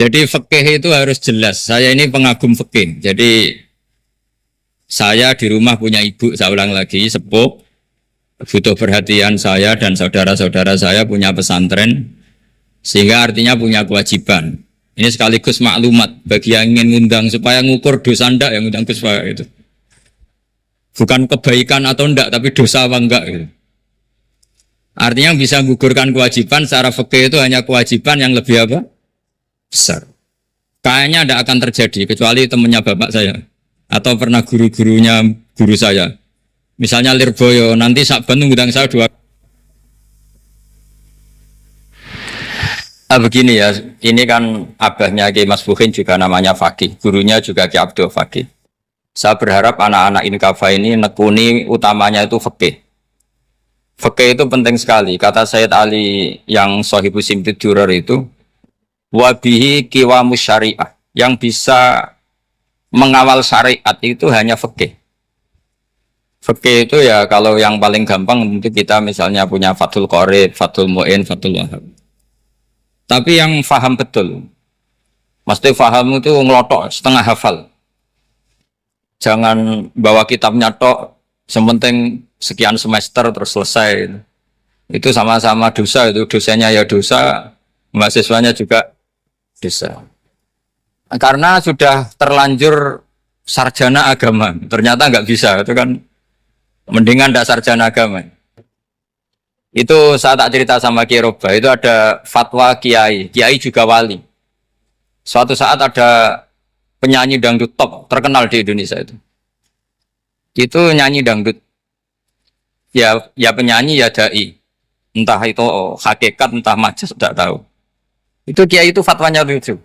Jadi fikih itu harus jelas. Saya ini pengagum fikih. Jadi saya di rumah punya ibu, saya ulang lagi, sepuh, butuh perhatian saya dan saudara-saudara saya punya pesantren, sehingga artinya punya kewajiban. Ini sekaligus maklumat bagi yang ingin ngundang supaya ngukur dosa ndak yang ngundang Gus itu. Bukan kebaikan atau ndak, tapi dosa apa enggak gitu. Artinya bisa menggugurkan kewajiban secara fikih itu hanya kewajiban yang lebih apa? Besar. Kayaknya tidak akan terjadi kecuali temannya bapak saya atau pernah guru-gurunya guru saya. Misalnya Lirboyo, nanti Sakban ngundang saya dua. Begini ya, ini kan abahnya Ki Mas Bukin juga namanya Fakih, gurunya juga Ki Abdul Fakih. Saya berharap anak-anak Inkafa ini nekuni utamanya itu fikih. Fikih itu penting sekali. Kata Sayyid Ali yang Sohibu Simtid Durar itu, wabihi kiwamus syariah. Yang bisa mengawal syariat itu hanya fikih. Fikih itu ya kalau yang paling gampang tentu kita misalnya punya Fathul Qorib, Fathul Mu'in, Fathul Wahab. Tapi yang faham betul, mesti faham itu ngelotok setengah hafal. Jangan bawa kitabnya tok, sementing sekian semester terus selesai. Itu sama-sama dosa, itu dosanya ya dosa, mahasiswanya juga dosa. Karena sudah terlanjur sarjana agama, ternyata nggak bisa, itu kan mendingan ndak sarjana agama. Itu saya tak cerita sama Kiai Roba, itu ada fatwa Kiai, Kiai juga wali. Suatu saat ada penyanyi dangdut top terkenal di Indonesia itu. Itu nyanyi dangdut. Ya penyanyi ya dai. Entah itu hakikat entah majas tidak tahu. Itu Kiai itu fatwanya lucu.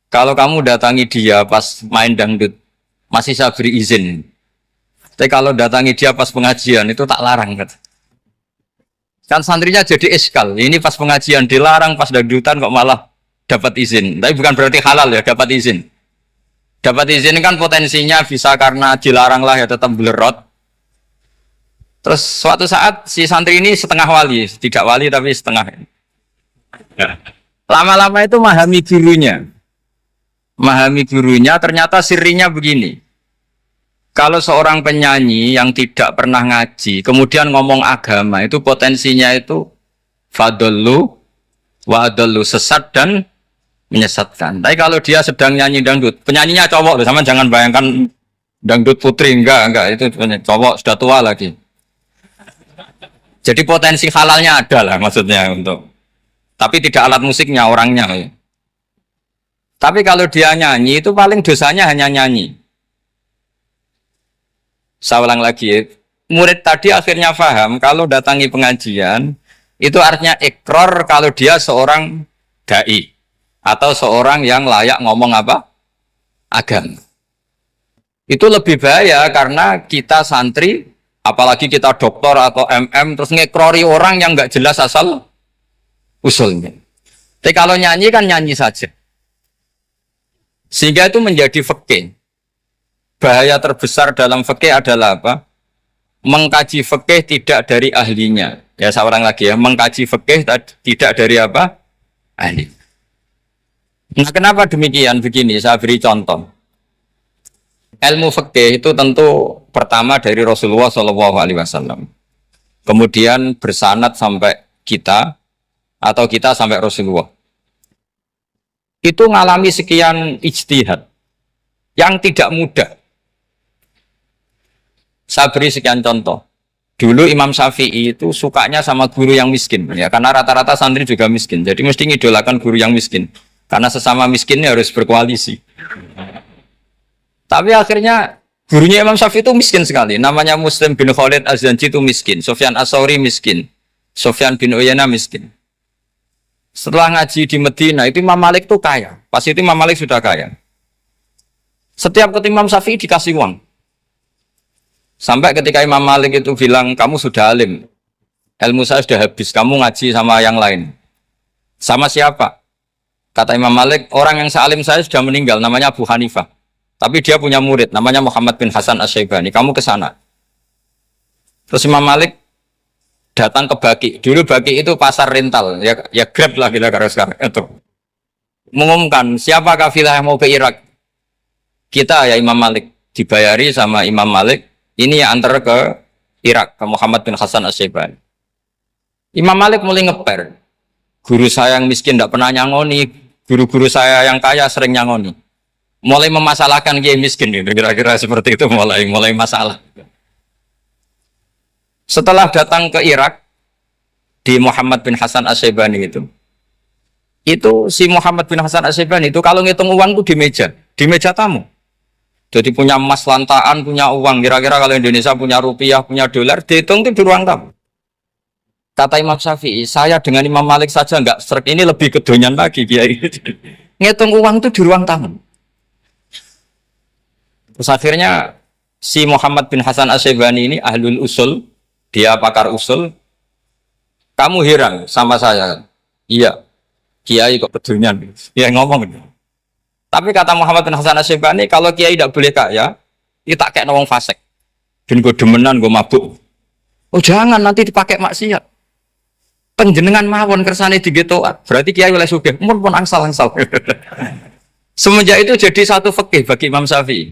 Kalau kamu datangi dia pas main dangdut, masih saya beri izin. Tapi kalau datangi dia pas pengajian itu tak larang kata. Kan santrinya jadi eskal. Ini pas pengajian dilarang, pas dangdutan kok malah dapat izin. Tapi bukan berarti halal ya, dapat izin. Dapat izin kan potensinya bisa karena dilarang lah ya tetap belerot. Terus suatu saat si santri ini setengah wali, tidak wali tapi setengah. Lama-lama itu memahami gurunya. Memahami gurunya ternyata sirinya begini. Kalau seorang penyanyi yang tidak pernah ngaji, kemudian ngomong agama, itu potensinya itu fadollu wa adollu, sesat dan menyesatkan. Tapi kalau dia sedang nyanyi dangdut, penyanyinya cowok loh, sama jangan bayangkan dangdut putri, enggak, itu cowok sudah tua lagi. Jadi potensi halalnya ada lah maksudnya untuk, tapi tidak alat musiknya, orangnya. Tapi kalau dia nyanyi, itu paling dosanya hanya nyanyi. Saya ulang lagi, murid tadi akhirnya paham kalau datangi pengajian itu artinya ikrar kalau dia seorang dai atau seorang yang layak ngomong apa? Agama. Itu lebih bahaya karena kita santri, apalagi kita doktor atau MM terus ngekrori orang yang nggak jelas asal usulnya. Tapi kalau nyanyi kan nyanyi saja. Sehingga itu menjadi fikih. Bahaya terbesar dalam fikih adalah apa? Mengkaji fikih tidak dari ahlinya. Ya saya ulang lagi ya, mengkaji fikih tidak dari apa? Ahli. Nah kenapa demikian? Begini, saya beri contoh. Ilmu fikih itu tentu pertama dari Rasulullah SAW. Kemudian bersanad sampai kita atau kita sampai Rasulullah. Itu ngalami sekian ijtihad yang tidak mudah. Saya beri sekian contoh. Dulu Imam Syafi'i itu sukanya sama guru yang miskin, ya karena rata-rata santri juga miskin. Jadi mesti ngidolakan guru yang miskin, karena sesama miskinnya harus berkoalisi. Tapi akhirnya gurunya Imam Syafi'i itu miskin sekali. Namanya Muslim bin Khalid Az-Zanji itu miskin, Sufyan As-Tsauri miskin, Sufyan bin Uyainah miskin. Setelah ngaji di Medina itu Imam Malik itu kaya. Pas itu Imam Malik sudah kaya. Setiap ketemu Imam Syafi'i dikasih uang. Sampai ketika Imam Malik itu bilang, kamu sudah alim, ilmu saya sudah habis, kamu ngaji sama yang lain. Sama siapa? Kata Imam Malik, orang yang sealim saya sudah meninggal, namanya Abu Hanifah. Tapi dia punya murid, namanya Muhammad bin Hasan Asy-Syaibani, kamu ke sana. Terus Imam Malik datang ke Baki. Dulu Baki itu pasar rental, ya Grab lah kita kalau sekarang. Itu. mengumumkan siapa kafilah yang mau ke Irak. Kita ya Imam Malik dibayari sama Imam Malik ini ya antar ke Irak ke Muhammad bin Hasan Asy-Syaibani. Imam Malik mulai ngeper. Guru saya yang miskin tidak pernah nyangoni, guru-guru saya yang kaya sering nyangoni. Mulai memasalahkan kiai miskin gitu, kira-kira seperti itu mulai masalah. Setelah datang ke Irak di Muhammad bin Hasan Asy-Syaibani itu si Muhammad bin Hasan Asy-Syaibani itu kalau ngitung uang tuh di meja tamu. Jadi punya emas lantaan, punya uang. Kira-kira kalau Indonesia punya rupiah, punya dolar, dihitung itu di ruang tamu. Kata Imam Syafi'i, saya dengan Imam Malik saja nggak serak, ini lebih kedonyan lagi kiai. Ngitung uang itu di ruang tamu. Terus akhirnya si Muhammad bin Hasan Asy-Syaibani ini ahlul usul, dia pakar usul. Kamu heran sama saya? Iya, kiai kok kedonyan. Dia ngomong. Tapi kata Muhammad bin Hasan Asy-Syaibani, kalau kiai tidak boleh kaya, kita kayak nawang fasik. Dan gue demenan, gue mabuk. Oh jangan, nanti dipakai maksiat. Penjenengan mawon kersane digetoat. Berarti kiai oleh sugih, pun angsal-angsal. Semenjak itu jadi satu fikih bagi Imam Syafi'i.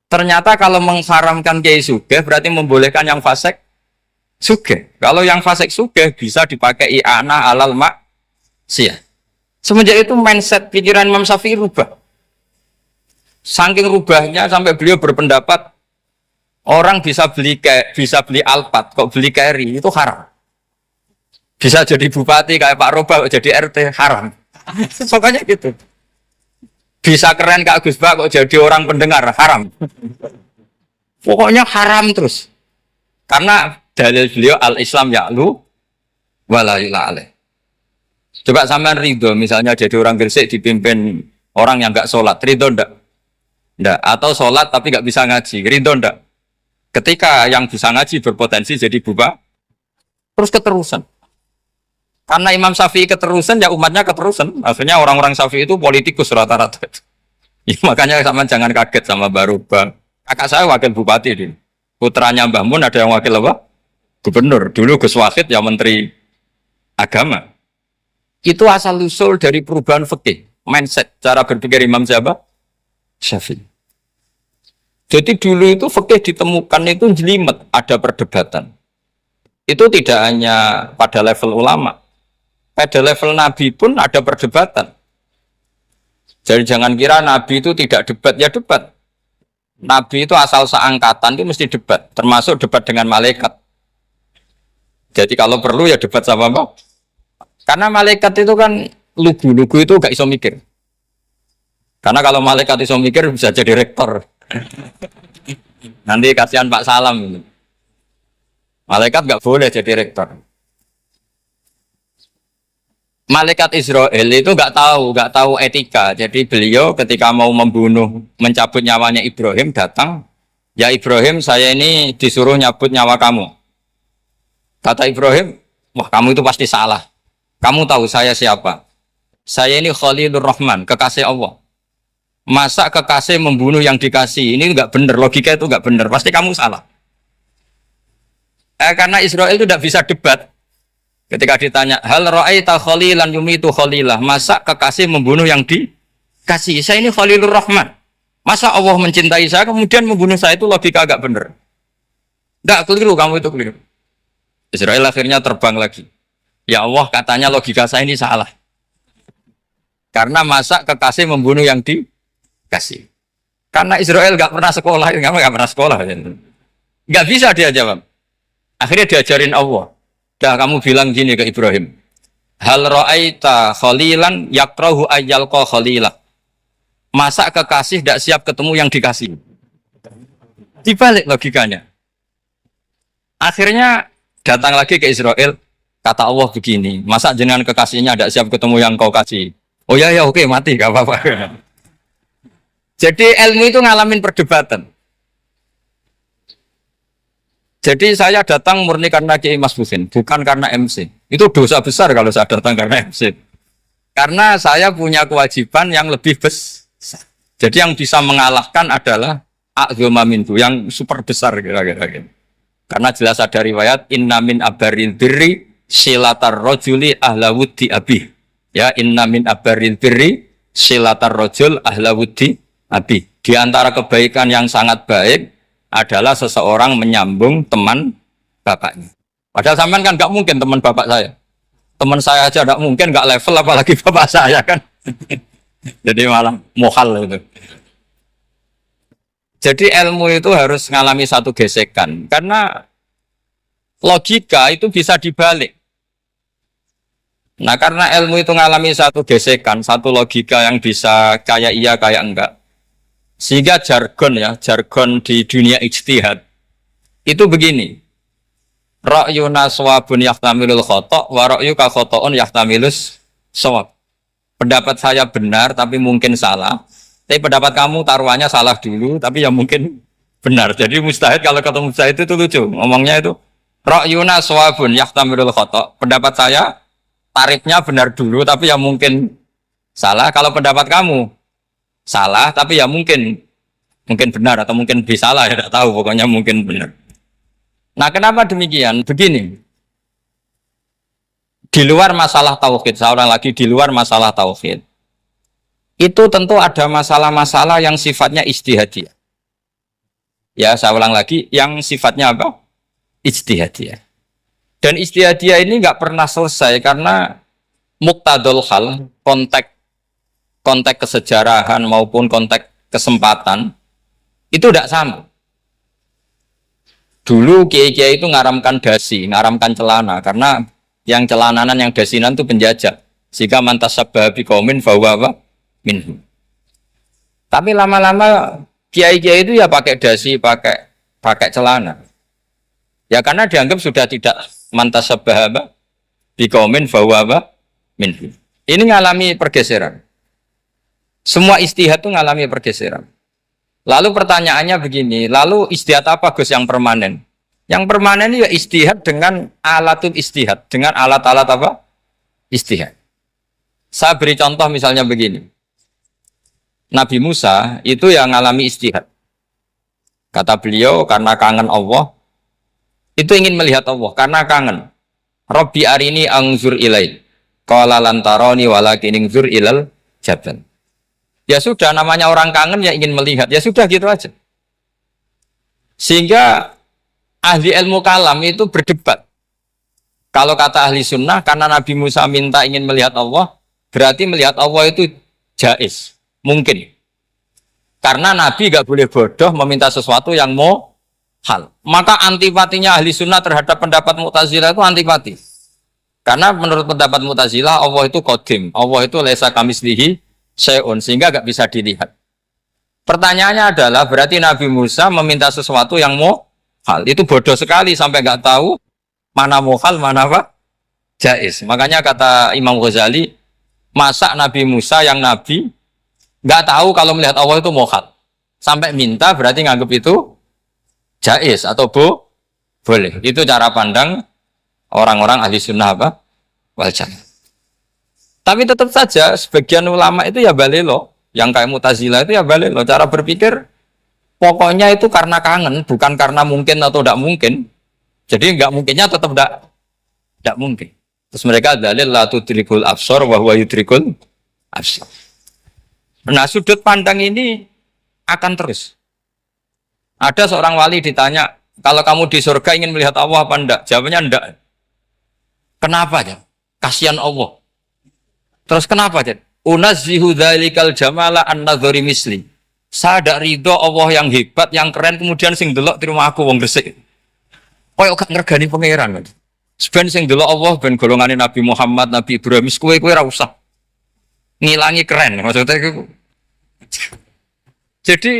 Ternyata kalau mengharamkan kiai sugih, berarti membolehkan yang fasik sugih. Kalau yang fasik sugih bisa dipakai i'anah alal maksiyah. Semenjak itu mindset pikiran Imam Syafi'i rubah. Saking rubahnya sampai beliau berpendapat orang bisa beli Alphard, kok beli carry itu haram. Bisa jadi bupati kayak Pak Roba, kok jadi RT haram. Pokoknya gitu. Bisa keren Kak Gus Bak, kok jadi orang pendengar haram. Pokoknya haram terus. Karena dalil beliau al-Islam ya'lu wala ya'la. Coba sampean ridho misalnya jadi orang Gresik dipimpin orang yang enggak sholat, ridho ndak? Ndak. Atau sholat tapi nggak bisa ngaji, ridho ndak? Ketika yang bisa ngaji berpotensi jadi buba, terus keterusan. Karena Imam Syafi'i keterusan, ya umatnya keterusan. Akhirnya orang-orang Syafi'i itu politikus rata-rata. Ya, makanya sama jangan kaget sama Baruba. Kakak saya wakil bupati ini. Putranya Mbah Mun ada yang wakil apa? Gubernur. Dulu Gus Wahid yang menteri agama. Itu asal usul dari perubahan fikih, mindset, cara berpikir Imam siapa? Syafi'i. Jadi dulu itu fikih ditemukan itu jelimet, ada perdebatan. Itu tidak hanya pada level ulama, pada level Nabi pun ada perdebatan. Jadi jangan kira Nabi itu tidak debat, ya debat. Nabi itu asal seangkatan itu mesti debat, termasuk debat dengan malaikat. Jadi kalau perlu ya debat sama apa? Karena malaikat itu kan lugu itu gak iso mikir. Karena kalau malaikat iso mikir bisa jadi rektor. Nanti kasihan Pak Salam. Malaikat gak boleh jadi rektor. Malaikat Israel itu nggak tahu etika. Jadi beliau ketika mau membunuh, mencabut nyawanya Ibrahim datang, ya Ibrahim saya ini disuruh nyabut nyawa kamu. Kata Ibrahim, wah kamu itu pasti salah. Kamu tahu saya siapa? Saya ini Khalilur Rahman, kekasih Allah. Masa kekasih membunuh yang dikasih? Ini nggak benar, logika itu nggak benar. Pasti kamu salah. Karena Israel itu tidak bisa debat. Ketika ditanya, hal ra'aita khalilan yumitu khalilah, masa kekasih membunuh yang dikasih? Saya ini Khalilur Rahman. Masa Allah mencintai saya kemudian membunuh saya, itu logika agak benar. Enggak, keliru, kamu itu keliru. Israel akhirnya terbang lagi. Ya Allah, katanya logika saya ini salah. Karena masa kekasih membunuh yang dikasih. Karena Israel nggak pernah sekolah, nggak pernah sekolah. Nggak bisa dia jawab. Akhirnya diajarin Allah. Dah kamu bilang gini ke Ibrahim. Hal ra'aita khalilan yakrahu ayyalqa khalilah. Masa kekasih tidak siap ketemu yang dikasih. Dibalik logikanya. Akhirnya datang lagi ke Israel. Kata Allah begini. Masa jenengan kekasihnya tidak siap ketemu yang kau kasih. Oh ya oke mati gak apa-apa. Jadi ilmu itu ngalamin perdebatan. Jadi saya datang murni karena Kiai Mas Busin, bukan karena MC. Itu dosa besar kalau saya datang karena MC. Karena saya punya kewajiban yang lebih besar. Jadi yang bisa mengalahkan adalah a'dzama minhu, yang super besar kira-kira. Karena jelas ada riwayat inna min abaril birri silatar rajuli ahla wuddi abih. Ya inna min abaril birri silatar rojul ahla wudi abi. Di antara kebaikan yang sangat baik adalah seseorang menyambung teman bapaknya. Padahal sampean kan nggak mungkin teman bapak saya. Teman saya aja nggak mungkin, nggak level apalagi bapak saya kan. Jadi malah mohal itu. Jadi ilmu itu harus mengalami satu gesekan. Karena logika itu bisa dibalik. Nah karena ilmu itu mengalami satu gesekan, satu logika yang bisa kayak iya kayak enggak. Sehingga jargon di dunia ijtihad itu begini. Ra'yuna shawabun yahtamilul khata' wa ra'yuka khata'un yahtamilus shawab. Pendapat saya benar tapi mungkin salah. Tapi pendapat kamu taruhannya salah dulu tapi ya mungkin benar. Jadi mustahid kalau ketemu mustahid itu lucu. Ngomongnya itu ra'yuna shawabun yahtamilul khata'. Pendapat saya tarifnya benar dulu tapi ya mungkin salah. Kalau pendapat kamu salah tapi ya mungkin benar atau mungkin bisa salah ya tidak tahu, pokoknya mungkin benar. Nah kenapa demikian? Begini, di luar masalah tauhid, saya ulang lagi, di luar masalah tauhid itu tentu ada masalah-masalah yang sifatnya ijtihadiyah. Ya saya ulang lagi, yang sifatnya apa? Ijtihadiyah. Dan ijtihadiyah ini nggak pernah selesai karena muqtadul hal, konteks kesejarahan maupun konteks kesempatan itu tidak sama. Dulu kiai-kiai itu ngaramkan dasi, ngaramkan celana karena yang celananan yang dasinan itu penjajah. Sehingga mantas sabah biqaumin fahuwa minhum. Tapi lama-lama kiai-kiai itu ya pakai dasi, pakai celana. Ya karena dianggap sudah tidak mantas sabah biqaumin fahuwa minhum. Ini ngalami pergeseran. Semua ijtihad itu ngalami pergeseran. Lalu pertanyaannya begini, lalu ijtihad apa Gus yang permanen? Yang permanen ya ijtihad dengan alatul ijtihad, dengan alat-alat apa? Ijtihad. Saya beri contoh misalnya begini. Nabi Musa itu yang ngalami ijtihad. Kata beliau karena kangen Allah, itu ingin melihat Allah karena kangen. Rabbi arini anzur ilai. Qala lan tarani walakin anzur ilal jabal. Ya sudah, namanya orang kangen ya ingin melihat. Ya sudah gitu aja. Sehingga ahli ilmu kalam itu berdebat. Kalau kata ahli sunnah, karena Nabi Musa minta ingin melihat Allah, berarti melihat Allah itu jaiz. Mungkin. Karena Nabi gak boleh bodoh meminta sesuatu yang mau hal. Maka antipatinya ahli sunnah terhadap pendapat Mu'tazilah itu antipati. Karena menurut pendapat Mu'tazilah, Allah itu qadim. Allah itu laisa kamislihi syai'un, sehingga gak bisa dilihat. Pertanyaannya adalah berarti Nabi Musa meminta sesuatu yang mau hal. Itu bodoh sekali sampai gak tahu mana mau hal, mana apa? Jaiz. Makanya kata Imam Ghazali, masa Nabi Musa yang Nabi gak tahu kalau melihat Allah itu mau hal. Sampai minta berarti nganggap itu jaiz atau boleh. Itu cara pandang orang-orang ahli sunnah apa? Wal jamaah. Tapi tetap saja sebagian ulama itu ya balelo, yang kayak Mu'tazilah itu ya balelo. Cara berpikir pokoknya itu karena kangen, bukan karena mungkin atau tidak mungkin. Jadi nggak mungkinnya tetap tidak mungkin. Terus mereka dalil la tudrikul absar wa huwa yudrikul absar. Nah sudut pandang ini akan terus. Ada seorang wali ditanya, kalau kamu di surga ingin melihat Allah apa enggak? Jawabannya enggak. Kenapa ya? Kasihan Allah. Terus kenapa, Jen? Unazzihu dzalikal jamala an-nadzari misli. Saya tidak ridho Allah yang hebat, yang keren, kemudian sing delok terima aku wong gresik. Koyo gak ngergani pangeran. Sebenarnya sing delok Allah ben golongane Nabi Muhammad, Nabi Ibrahim, kowe ora usah ngilangi keren. Maksudnya itu. Jadi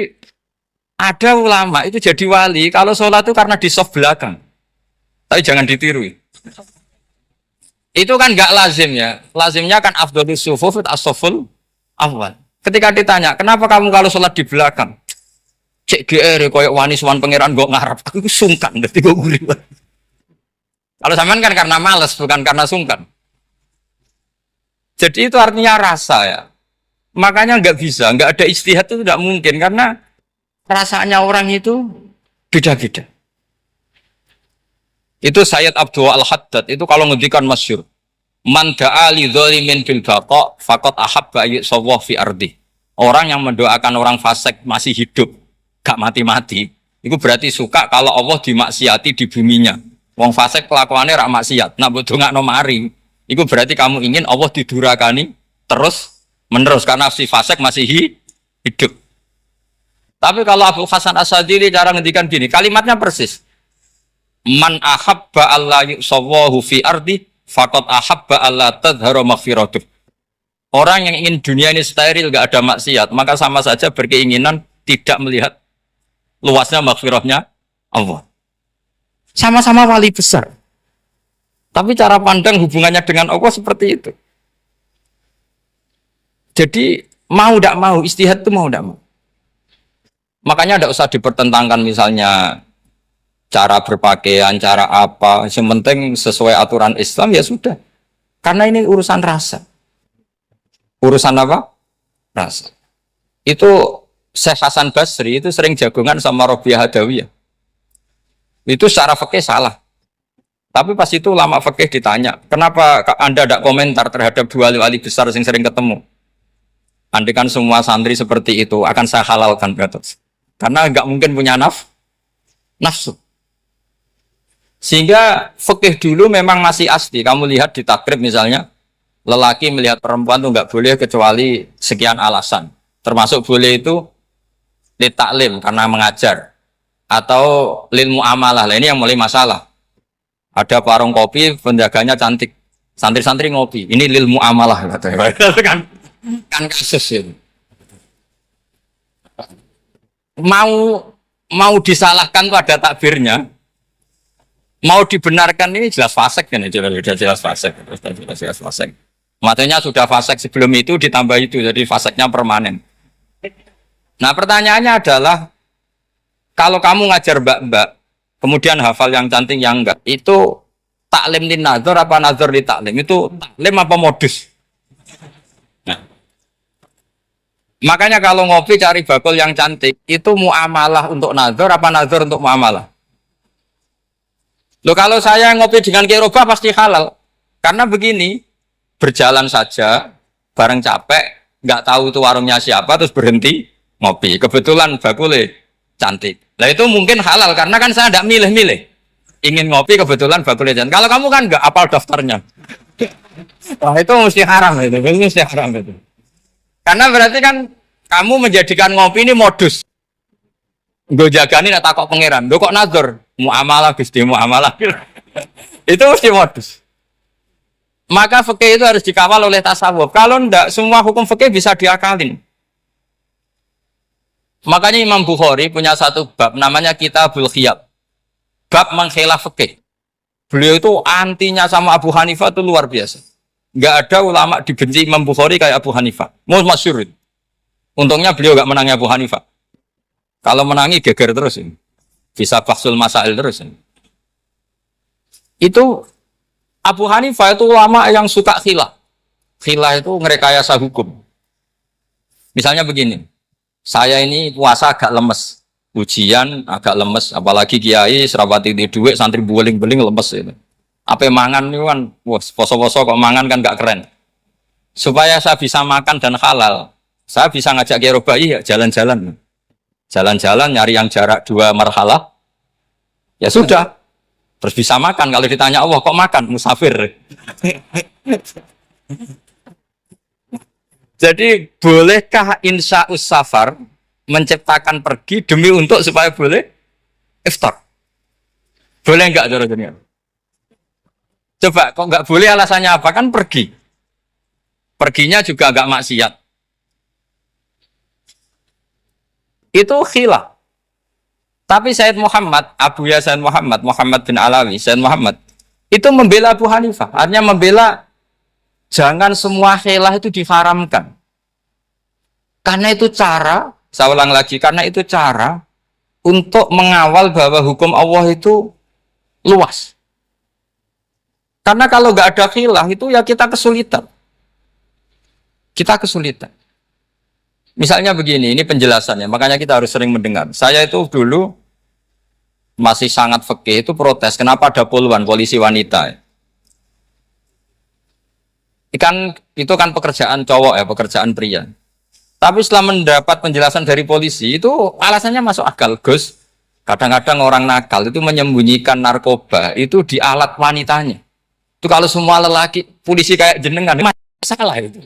ada ulama itu jadi wali kalau sholat itu karena di soft belakang. Tapi jangan ditiru. Itu kan nggak lazim ya. Lazimnya kan afdhalus sufuf as-saful awal. Ketika ditanya, kenapa kamu kalau sholat di belakang? Cek GR koyok wani suwan pangeran gak ngarap. Aku sungkan, berarti gue gurih. Kalau sampean kan karena malas, bukan karena sungkan. Jadi itu artinya rasa ya. Makanya nggak bisa, nggak ada ijtihad itu tidak mungkin karena rasanya orang itu beda-beda. Itu Sayyid Abdul Al-Haddad itu kalau ngendikan masyhur. Man da'a li dzalimin bil baqa faqad ahabba ayyusawwa fi ardi. Orang yang mendoakan orang fasik masih hidup, gak mati-mati, itu berarti suka kalau Allah dimaksiati di buminya. Wong fasik kelakuannya rak maksiat, nak mbok dongakno mari. Itu berarti kamu ingin Allah didurakani terus menerus karena si fasik masih hidup. Tapi kalau Abu Hasan As-Sadili cara ngendikan gini, kalimatnya persis. Man ahabba alla yusawwahu fi ardi faqad ahabba alla tadhharu maghfiratuh. Orang yang ingin dunia ini steril, gak ada maksiat, maka sama saja berkeinginan tidak melihat luasnya maghfirahnya Allah. Sama-sama wali besar. Tapi cara pandang hubungannya dengan Allah seperti itu. Jadi mau tidak mau, istihad itu mau tidak mau. Makanya tidak usah dipertentangkan misalnya cara berpakaian, cara apa. Yang penting sesuai aturan Islam ya sudah. Karena ini urusan rasa. Urusan apa? Rasa. Itu Syekh Hasan Basri itu sering jagongan sama Robiah Hadawiyah. Itu secara fikih salah. Tapi pas itu ulama fikih ditanya, kenapa Anda tidak komentar terhadap dua wali besar yang sering ketemu? Andaikan semua santri seperti itu, akan saya halalkan. Karena nggak mungkin punya nafsu. Sehingga fikih dulu memang masih asli. Kamu lihat di takrib misalnya, lelaki melihat perempuan itu nggak boleh kecuali sekian alasan. Termasuk boleh itu li taklim karena mengajar. Atau lil muamalah. Lah ini yang mulai masalah. Ada warung kopi, penjaganya cantik. Santri-santri ngopi. Ini lil muamalah. kan kasus itu. Mau disalahkan tuh ada takbirnya. Mau dibenarkan ini jelas fasik kan, jelas fasik. Jelas fasik. Matanya sudah fasik sebelum itu ditambah itu, jadi fasiknya permanen. Nah pertanyaannya adalah, kalau kamu ngajar mbak-mbak, kemudian hafal yang cantik yang enggak, itu taklim li nazar apa nazar li taklim? Itu taklim apa modus? Nah. Makanya kalau ngopi cari bakul yang cantik, itu muamalah untuk nazar apa nazar untuk muamalah? Loh kalau saya ngopi dengan kirobah pasti halal. Karena begini, berjalan saja, bareng capek, nggak tahu itu warungnya siapa, terus berhenti ngopi. Kebetulan bakulnya cantik. Nah itu mungkin halal, karena kan saya tidak milih-milih. Ingin ngopi, kebetulan bakulnya cantik. Kalau kamu kan nggak apal daftarnya. Wah itu mesti haram itu, mesti haram itu. Karena berarti kan kamu menjadikan ngopi ini modus. Gue jagani nak takok pangeran. Gue kok nazar? Muamalah gusti muamalah. Itu mesti modus. Maka fikih itu harus dikawal oleh tasawuf. Kalau ndak, semua hukum fikih bisa diakalin. Makanya Imam Bukhari punya satu bab namanya Kitabul Khiyab. Bab mengkhilaf fikih. Beliau itu antinya sama Abu Hanifah itu luar biasa. Nggak ada ulama dibenci Imam Bukhari kayak Abu Hanifah. Masyhur. Untungnya beliau nggak menangi Abu Hanifah. Kalau menangi geger terus ini. Bisa faksul masail terus ini. Itu Abu Hanifah itu ulama yang suka khilaf. Khilaf itu ngerekayasa hukum. Misalnya begini, saya ini puasa agak lemes, ujian agak lemes, apalagi kiai serapati di duit, santri beling-beling lemes itu. Apa mangan itu kan, poso-poso kok mangan kan gak keren. Supaya saya bisa makan dan halal, saya bisa ngajak kiai robai ya jalan-jalan. Jalan-jalan nyari yang jarak 2 marhalah, ya sudah. Terus bisa makan. Kalau ditanya Allah kok makan? Musafir. Jadi bolehkah insya'us safar menciptakan pergi demi untuk supaya boleh iftar? Boleh enggak cara dunia? Coba kok enggak boleh alasannya apa? Kan pergi. Perginya juga enggak maksiat. Itu khilaf. Tapi Said Muhammad, Abu Yasin Muhammad, Muhammad bin Alawi, Said Muhammad, itu membela Abu Hanifah. Artinya membela jangan semua khilaf itu diharamkan. Karena itu cara, saya ulang lagi, karena itu cara untuk mengawal bahwa hukum Allah itu luas. Karena kalau nggak ada khilaf itu ya kita kesulitan. Kita kesulitan. Misalnya begini, ini penjelasannya, makanya kita harus sering mendengar. Saya itu dulu masih sangat fikih itu protes, kenapa ada poluan polisi wanita. Ikan itu kan pekerjaan cowok ya, pekerjaan pria. Tapi setelah mendapat penjelasan dari polisi itu alasannya masuk akal, Gus. Kadang-kadang orang nakal itu menyembunyikan narkoba itu di alat wanitanya. Itu kalau semua lelaki polisi kayak jenengan masalah itu.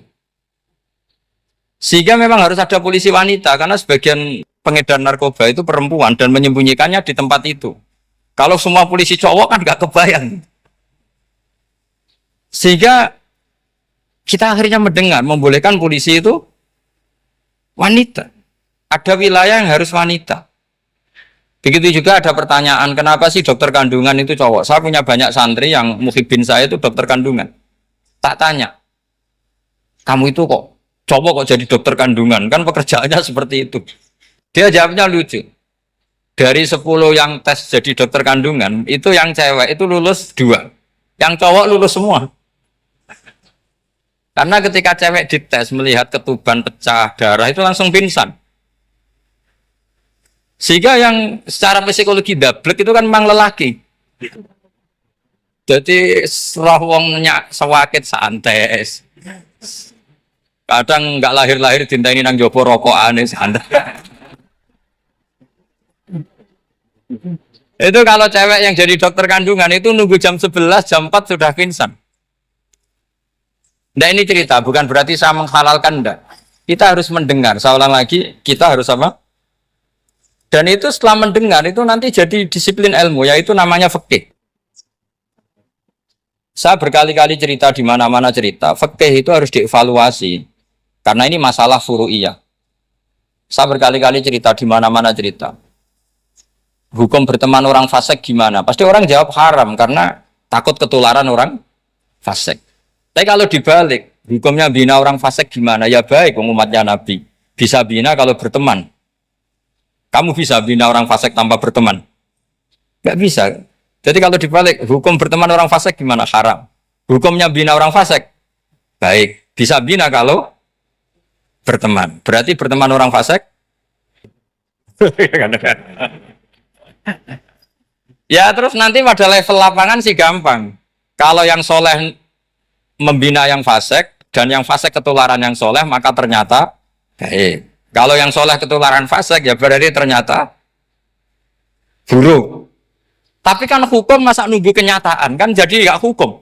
Sehingga memang harus ada polisi wanita karena sebagian pengedar narkoba itu perempuan dan menyembunyikannya di tempat itu. Kalau semua polisi cowok kan nggak kebayang. Sehingga kita akhirnya mendengar membolehkan polisi itu wanita. Ada wilayah yang harus wanita. Begitu juga ada pertanyaan, kenapa sih dokter kandungan itu cowok? Saya punya banyak santri yang muhibin saya itu dokter kandungan. Tak tanya, kamu itu kok cowok kok jadi dokter kandungan? Kan pekerjaannya seperti itu. Dia jawabnya lucu. Dari 10 yang tes jadi dokter kandungan, itu yang cewek itu lulus 2. Yang cowok lulus semua. Karena ketika cewek dites melihat ketuban pecah darah itu langsung pingsan. Sehingga yang secara psikologi dablek itu kan memang lelaki. Jadi serah wongnya sewakit santai. Kadang nggak lahir-lahir dinteni nang jopo rokokane santai. Itu kalau cewek yang jadi dokter kandungan itu nunggu jam 11, jam 4 sudah pingsan. Nah ini cerita, bukan berarti saya menghalalkan, enggak. Kita harus mendengar, saya ulang lagi, kita harus apa? Dan itu setelah mendengar, itu nanti jadi disiplin ilmu, yaitu namanya fikih. Saya berkali-kali cerita di mana-mana cerita, fikih itu harus dievaluasi. Karena ini masalah furu'iyah. Saya berkali-kali cerita di mana-mana cerita. Hukum berteman orang fasik gimana? Pasti orang jawab haram, karena takut ketularan orang fasik. Tapi kalau dibalik, hukumnya bina orang fasik gimana? Ya baik, umatnya Nabi. Bisa bina kalau berteman. Kamu bisa bina orang fasik tanpa berteman? Nggak bisa. Jadi kalau dibalik, hukum berteman orang fasik gimana? Haram. Hukumnya bina orang fasik? Baik. Bisa bina kalau berteman. Berarti berteman orang fasik? Ya terus nanti pada level lapangan sih gampang. Kalau yang soleh membina yang fasik, dan yang fasik ketularan yang soleh, maka ternyata baik. Kalau yang soleh ketularan fasik, ya berarti ternyata buruk. Tapi kan hukum masa nunggu kenyataan, kan jadi nggak hukum.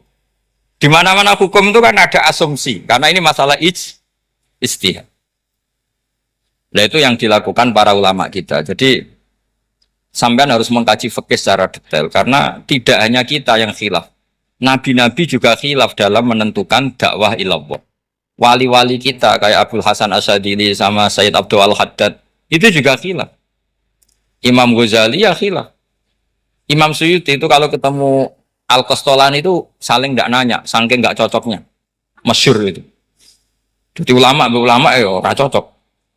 Di mana-mana hukum itu kan ada asumsi, karena ini masalah ijtihad. Nah itu yang dilakukan para ulama kita. Jadi sampean harus mengkaji fikih secara detail, karena tidak hanya kita yang khilaf. Nabi-nabi juga khilaf dalam menentukan dakwah ilallah. Wali-wali kita kayak Abdul Hasan Asyadili sama Sayyid Abdul Al-Haddad itu juga khilaf. Imam Ghazali ya khilaf. Imam Suyuti itu kalau ketemu Al-Qastolani itu saling nggak nanya, saking nggak cocoknya. Masyhur itu. Jadi ulama ya ora cocok.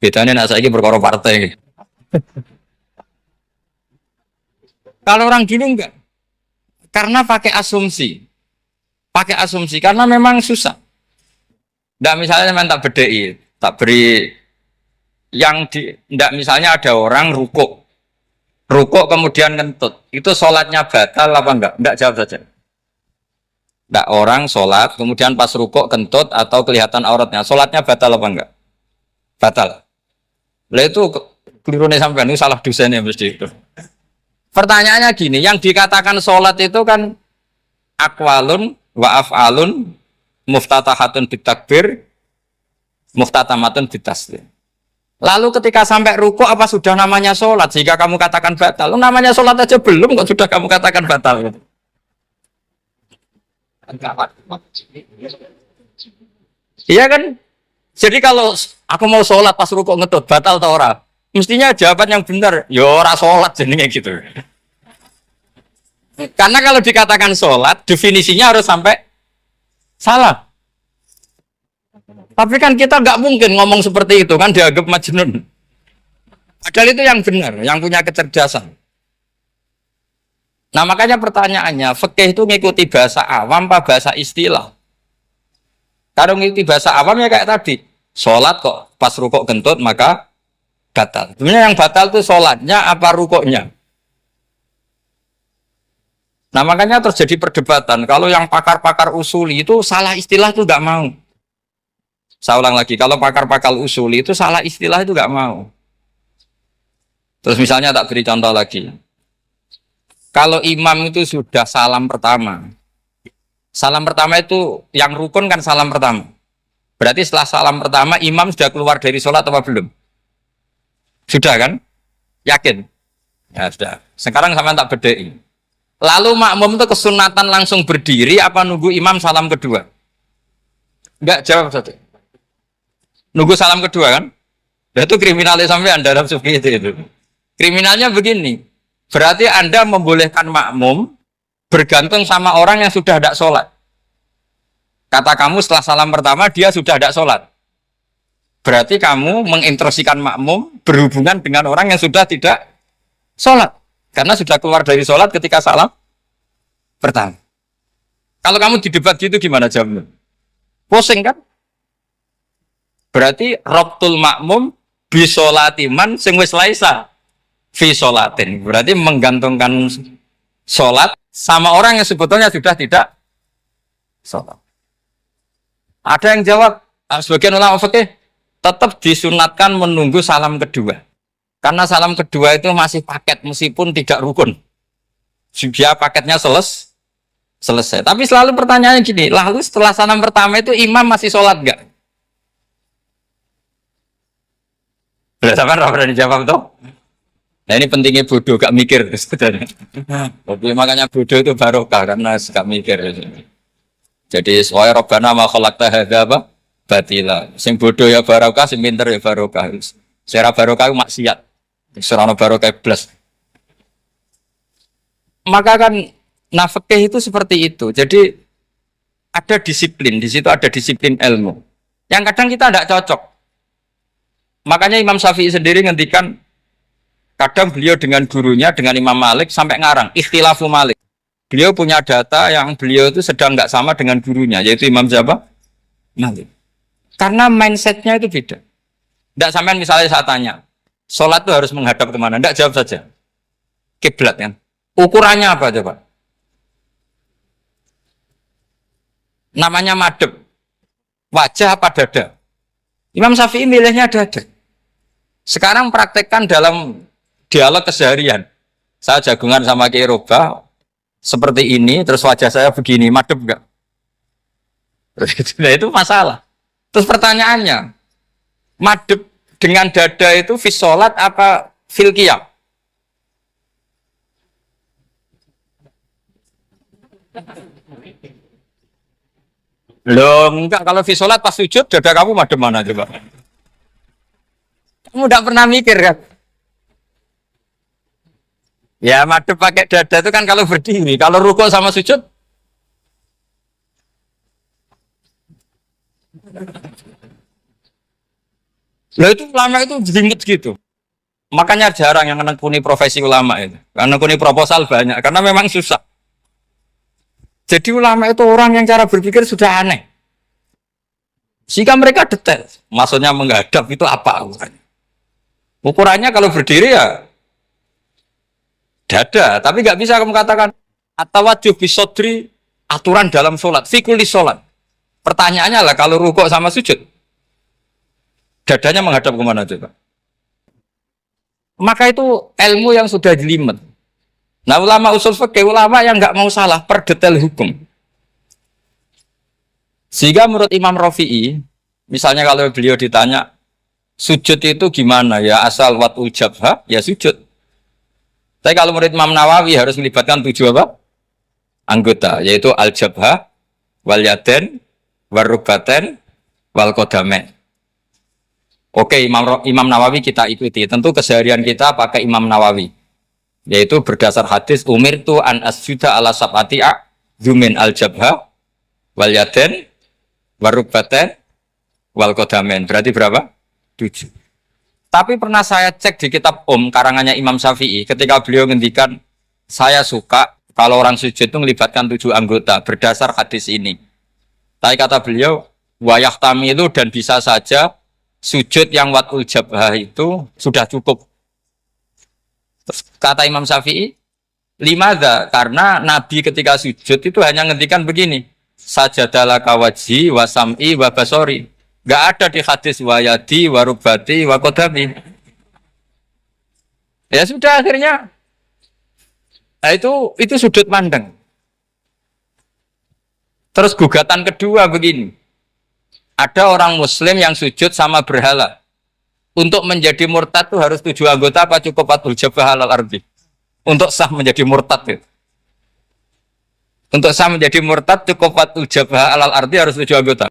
Bedanya nak saiki perkara partai. Kalau orang gini enggak. Karena pakai asumsi. Pakai asumsi karena memang susah. Nggak misalnya memang tak bedai, tak beri yang di, nggak misalnya ada orang rukuk kemudian ngentut, itu sholatnya batal apa enggak? Enggak, jawab saja. Nggak, orang sholat kemudian pas rukuk kentut atau kelihatan auratnya, sholatnya batal apa enggak? Batal. Lah itu keliru nih sampean, itu salah dosennya mesti itu. Pertanyaannya gini, yang dikatakan sholat itu kan aqwalun wa af'alun muftatahatun bitakbir, muftatamatun bitaslim. Lalu ketika sampai ruku apa sudah namanya sholat? Jika kamu katakan batal, namanya sholat aja belum kok sudah kamu katakan batal. Iya kan? Jadi kalau aku mau sholat pas ruku ngetut, batal atau ora? Mestinya jawaban yang benar, ya ora sholat jenenge gitu. Karena kalau dikatakan sholat, definisinya harus sampai salah. Tapi kan kita nggak mungkin ngomong seperti itu, kan dianggap majnun. Padahal itu yang benar, yang punya kecerdasan. Nah makanya pertanyaannya, fikih itu ngikuti bahasa awam apa bahasa istilah? Kalau ngikuti bahasa awam ya kayak tadi, sholat kok pas rukuk kentut maka batal. Sebenarnya yang batal itu sholatnya apa rukuknya? Nah makanya terjadi perdebatan. Kalau yang pakar-pakar usuli itu salah istilah itu nggak mau. Saya ulang lagi, kalau pakar-pakar usuli itu salah istilah itu nggak mau. Terus misalnya tak beri contoh lagi. Kalau imam itu sudah salam pertama itu yang rukun kan salam pertama. Berarti setelah salam pertama imam sudah keluar dari sholat apa belum? Sudah kan? Yakin? Ya sudah. Sekarang sama tak bedain. Lalu makmum itu kesunatan langsung berdiri apa nunggu imam salam kedua? Enggak, jawab saja. Nunggu salam kedua kan? Nah, itu kriminalnya sampai Anda dalam sufi itu. Kriminalnya begini. Berarti Anda membolehkan makmum bergantung sama orang yang sudah tidak sholat. Kata kamu setelah salam pertama dia sudah tidak sholat. Berarti kamu menginstruksikan makmum berhubungan dengan orang yang sudah tidak sholat. Karena sudah keluar dari sholat ketika salam pertama. Kalau kamu di debat gitu gimana jawabnya? Pusing kan? Berarti robtul makmum bisolatiman sing wis laisa fi sholatin. Berarti menggantungkan sholat sama orang yang sebetulnya sudah tidak sholat. Ada yang jawab, sebagian ulama fikih tetap disunatkan menunggu salam kedua. Karena salam kedua itu masih paket meskipun tidak rukun. Dia paketnya selesai. Tapi selalu pertanyaannya gini, lalu setelah salam pertama itu imam masih sholat enggak? Sudah sampai berani jawab tuh? Nah ini pentingnya bodoh, gak mikir. Tapi makanya bodoh itu barokah karena gak mikir. Jadi soalnya Rabbana ma khalaqta hadza apa? Batila. Sing bodoh ya barokah, sing pinter ya barokah. Secara barokah itu maksiat. Serana barokah blas. Maka kan nafkah itu seperti itu. Jadi ada disiplin, di situ ada disiplin ilmu. Yang kadang kita tidak cocok. Makanya Imam Syafi'i sendiri ngendikan kadang beliau dengan gurunya, dengan Imam Malik sampai ngarang, ikhtilafu Malik. Beliau punya data yang beliau itu sedang nggak sama dengan gurunya, yaitu Imam siapa? Malik. Karena mindsetnya itu beda. Tidak sampai misalnya saya tanya, sholat itu harus menghadap kemana? Tidak, jawab saja. Kiblat kan? Ukurannya apa coba? Namanya madhep. Wajah apa dada? Imam Syafi'i milihnya dada. Sekarang praktekkan dalam dialog keseharian. Saya jagungan sama Kiai Roba seperti ini, terus wajah saya begini, madhep enggak? Nah itu masalah. Terus pertanyaannya, madhep dengan dada itu fis sholat apa fil qiyam? Loh enggak, kalau fis sholat pas sujud dada kamu madhep mana coba? Kamu enggak pernah mikir kan? Ya madhep pakai dada itu kan kalau berdiri, kalau rukuk sama sujud. Loh itu ulama itu jelimet gitu. Makanya jarang yang menekuni profesi ulama itu. Karena menekuni proposal banyak, karena memang susah. Jadi ulama itu orang yang cara berpikir sudah aneh. Jika mereka detail, maksudnya menghadap itu apa ukurannya? Ukurannya kalau berdiri ya dada, tapi nggak bisa kamu katakan atawajjuh bisodri aturan dalam sholat, fikuli sholat. Pertanyaannya lah kalau rukuk sama sujud, dadanya menghadap kemana coba? Maka itu ilmu yang sudah jelimet. Nah ulama usul fikih, ulama yang nggak mau salah per detail hukum. Sehingga menurut Imam Rafi'i, misalnya kalau beliau ditanya sujud itu gimana ya, asal watul jabha ya sujud. Tapi kalau menurut Imam Nawawi harus melibatkan 7 apa? Anggota, yaitu al-jabha, wal yaden, wal rubaten, wal qadamen. Oke, Imam Nawawi kita ikuti. Tentu keseharian kita pakai Imam Nawawi. Yaitu berdasar hadis umirtu an asjuda ala sab'ati a'dzumin al-jabha, wal yaden, wal rubaten, wal qadamen. Berarti berapa? 7. Tapi pernah saya cek di kitab karangannya Imam Syafi'i, ketika beliau ngendikan, saya suka kalau orang sujud itu melibatkan 7 anggota berdasar hadis ini. Tapi kata beliau, wayah tamilu dan bisa saja sujud yang watul jabhah itu sudah cukup. Terus kata Imam Syafi'i, Limadha, karena Nabi ketika sujud itu hanya ngendikan begini, sajadalah kawaji wasam'i wabasori. Gak ada di hadis wayadi warubati wakodami. Ya sudah akhirnya, nah itu sudut pandang. Terus gugatan kedua begini, ada orang Muslim yang sujud sama berhala. Untuk menjadi murtad itu harus 7 anggota apa cukup 4 jabah halal ardi? Untuk sah menjadi murtad itu. Untuk sah menjadi murtad cukup 4 jabah halal ardi harus 7 anggota.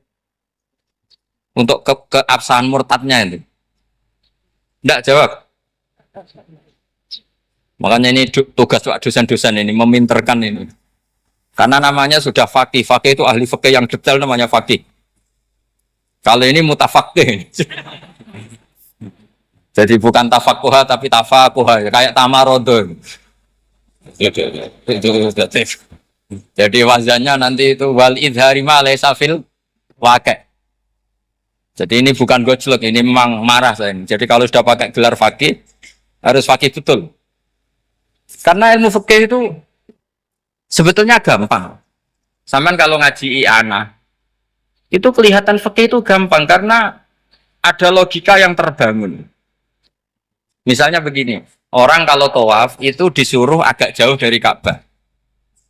Untuk keabsahan murtadnya itu. Tidak jawab. Makanya ini tugas dosen-dosen ini meminterkan ini. Karena namanya sudah faqih. Faqih itu ahli faqih yang detail namanya faqih. Kalau ini mutafaqih. Jadi bukan tafakuha tapi tafakuha, kayak tamarodon. Jadi wazannya nanti itu wal idhari ma laysa fil waqi'. Jadi ini bukan gojlok, ini memang marah saya ini. Jadi kalau sudah pakai gelar faqih harus faqih betul. Karena ilmu fikih itu sebetulnya gampang. Sampean kalau ngaji i'anah itu kelihatan fikih itu gampang karena ada logika yang terbangun. Misalnya begini, orang kalau tawaf itu disuruh agak jauh dari Ka'bah.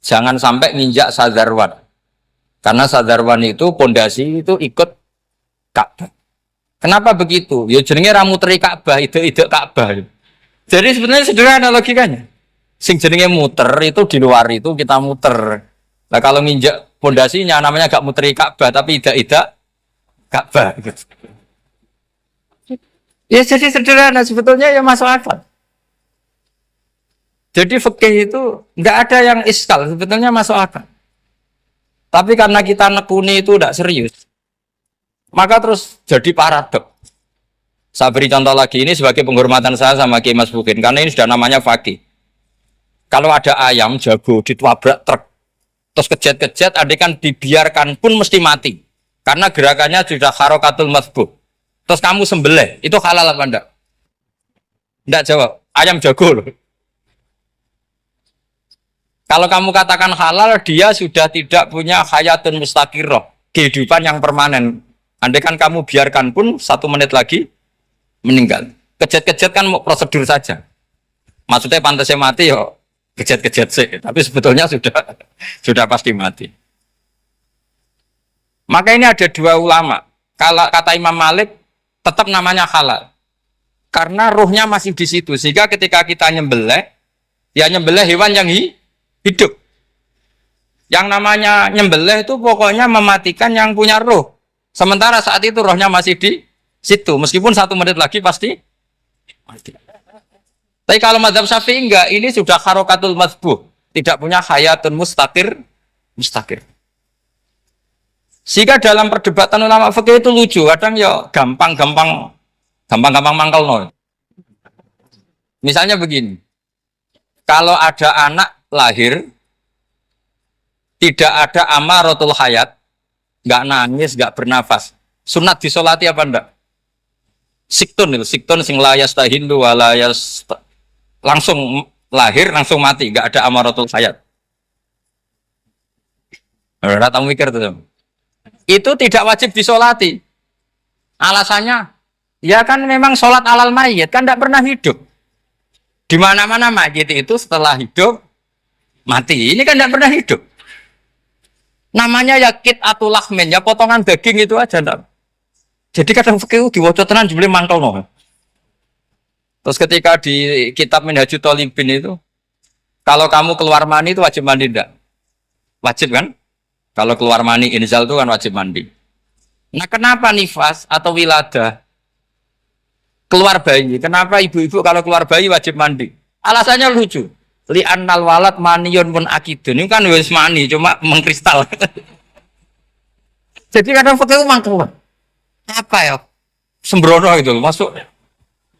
Jangan sampai nginjak sadarwan. Karena sadarwan itu pondasi itu ikut Ka'bah. Kenapa begitu? Ya jenenge ra muteri Ka'bah, ide-ide Ka'bah. Jadi sebenarnya sederhana logikanya. Sing jenenge muter itu di luar itu kita muter. Nah kalau nginjak pondasinya namanya gak muteri Ka'bah tapi ide-ide Ka'bah gitu. Ya jadi sederhana sebetulnya ya masuk akal. Jadi fikih itu nggak ada yang iskal sebetulnya masuk akal. Tapi karena kita nekuni itu tidak serius, maka terus jadi paradok. Saya beri contoh lagi ini sebagai penghormatan saya sama Kiai Mas Bukin karena ini sudah namanya fakih. Kalau ada ayam jago ditabrak truk, terus kejet-kejet, adekan dibiarkan pun mesti mati karena gerakannya sudah harokatul masbuh. Terus kamu sembelih, itu halal apa enggak? Enggak jawab, ayam jago loh. Kalau kamu katakan halal, dia sudah tidak punya hayatun mustaqirroh, kehidupan yang permanen. Andai kan kamu biarkan pun 1 menit lagi meninggal. Kejet-kejet kan mau prosedur saja. Maksudnya pantasnya mati yo kejet-kejet sih, tapi sebetulnya sudah pasti mati. Maka ini ada 2 ulama. Kalau kata Imam Malik tetap namanya halal. Karena ruhnya masih di situ. Sehingga ketika kita nyembelih, ya nyembelih hewan yang hidup. Yang namanya nyembelih itu pokoknya mematikan yang punya ruh. Sementara saat itu rohnya masih di situ. Meskipun 1 menit lagi pasti mati. Tapi kalau mazhab Syafi'i enggak, ini sudah harokatul masbuh. Tidak punya hayatun mustaqir. Sehingga dalam perdebatan ulama fikih itu lucu, kadang ya gampang mangkel no. Misalnya begini, kalau ada anak lahir tidak ada amaratul hayat, nggak nangis, nggak bernafas, sunat disolati apa enggak? Siktun sing layas tahindu walayas langsung lahir langsung mati, nggak ada amaratul hayat. Udah tahu mikir tuh. Itu tidak wajib disolati. Alasannya, ya kan memang sholat alal mayit kan tidak pernah hidup. Di mana-mana mayit itu setelah hidup mati. Ini kan tidak pernah hidup. Namanya ya qit'atul lahmin, ya potongan daging itu aja enggak. Jadi kadang fikih diwaca tenan jebule mangkel no. Terus ketika di kitab Minhajul Thalibin itu, kalau kamu keluar mani itu wajib mandi enggak? Wajib kan? Kalau keluar mani inzal itu kan wajib mandi. Nah kenapa nifas atau wiladah keluar bayi? Kenapa ibu-ibu kalau keluar bayi wajib mandi? Alasannya lucu. Li'annal walad maniyun pun akidun. Ini kan wis mani cuma mengkristal. Jadi kadang fikih mangkel. Apa ya? Sembrono gitu masuk.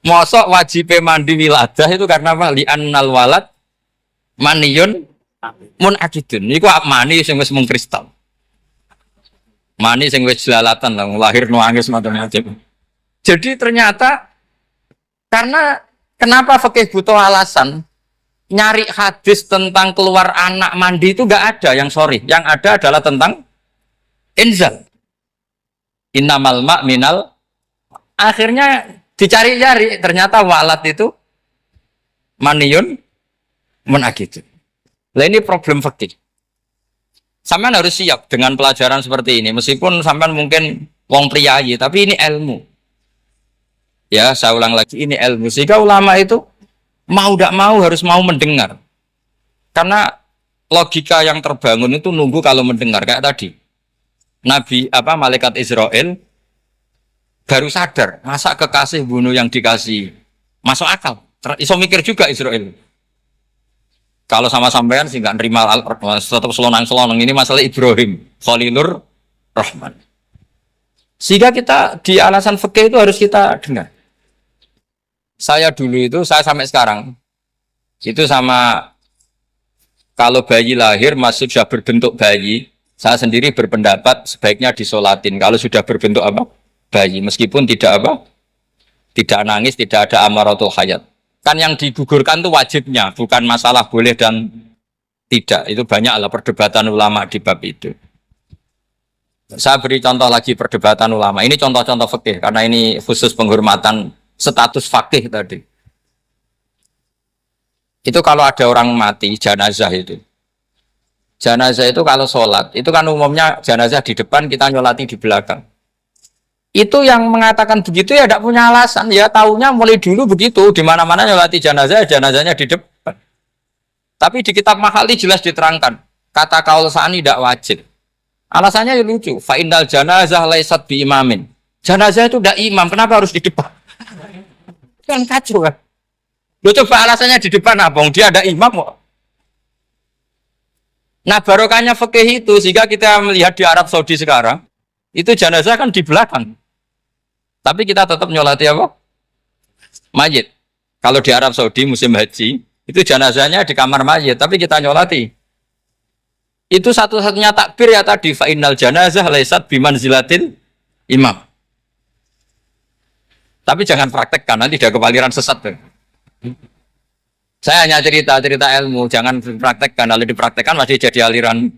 Mosok wajib mandi wiladah itu karena apa? Li'annal walad maniyun mun akidun. Niku mani sing wis mengkristal. Mani sing wis jelalatan lah lahir nangis macam-macam. Jadi ternyata karena kenapa fikih butuh alasan? nyari hadis tentang keluar anak mandi itu nggak ada yang sorry. Yang ada adalah tentang inzal. Innamal ma' minal. Akhirnya dicari-cari, ternyata walat itu maniyun munakid. Nah ini problem fikih. Sampean harus siap dengan pelajaran seperti ini. Meskipun sampean mungkin wong priayi, tapi ini ilmu. Ya, saya ulang lagi, ini ilmu. Sehingga ulama itu mau tidak mau harus mau mendengar. Karena logika yang terbangun itu nunggu kalau mendengar kayak tadi. Nabi malaikat Israel baru sadar, masa kekasih bunuh yang dikasih masuk akal. Iso mikir juga Israel. Kalau sama sampean sih nggak nerima tetap selonang-selonang ini masalah Ibrahim Khalilur Rahman. Sehingga kita di alasan fikih itu harus kita dengar. Saya dulu itu, saya sampai sekarang itu sama kalau bayi lahir masih sudah berbentuk bayi, saya sendiri berpendapat sebaiknya disolatin. Kalau sudah berbentuk bayi, meskipun tidak nangis, tidak ada amaratul hayat. Kan yang digugurkan itu wajibnya, bukan masalah boleh dan tidak. Itu banyaklah perdebatan ulama di bab itu. Saya beri contoh lagi perdebatan ulama. Ini contoh-contoh fikih karena ini khusus penghormatan status fakih tadi. Itu kalau ada orang mati jenazah itu. Jenazah itu kalau sholat, itu kan umumnya jenazah di depan, kita nyolati di belakang. Itu yang mengatakan begitu ya tidak punya alasan, ya taunya mulai dulu begitu, di mana-mana nyolati jenazah, jenazahnya di depan. Tapi di kitab Mahali jelas diterangkan, kata kaul sa'ani tidak wajib. Alasannya ya lucu, fa innal janazah laisat bi imamin. Jenazah itu tidak imam, kenapa harus di depan? Kan kacau kan? Lo coba alasannya di depan apa? Dia ada imam kok. Nah barokahnya fikih itu, sehingga kita melihat di Arab Saudi sekarang, itu jenazah kan di belakang. Tapi kita tetap nyolati apa? Mayit. Kalau di Arab Saudi musim haji, itu jenazahnya di kamar mayit, tapi kita nyolati. Itu satu-satunya takbir ya tadi, fa innal janazah laisat bimanzilatil imam. Tapi jangan praktekkan, nanti dia kepaliran sesat. Saya hanya cerita ilmu, jangan dipraktekkan. Kalau dipraktekkan masih jadi aliran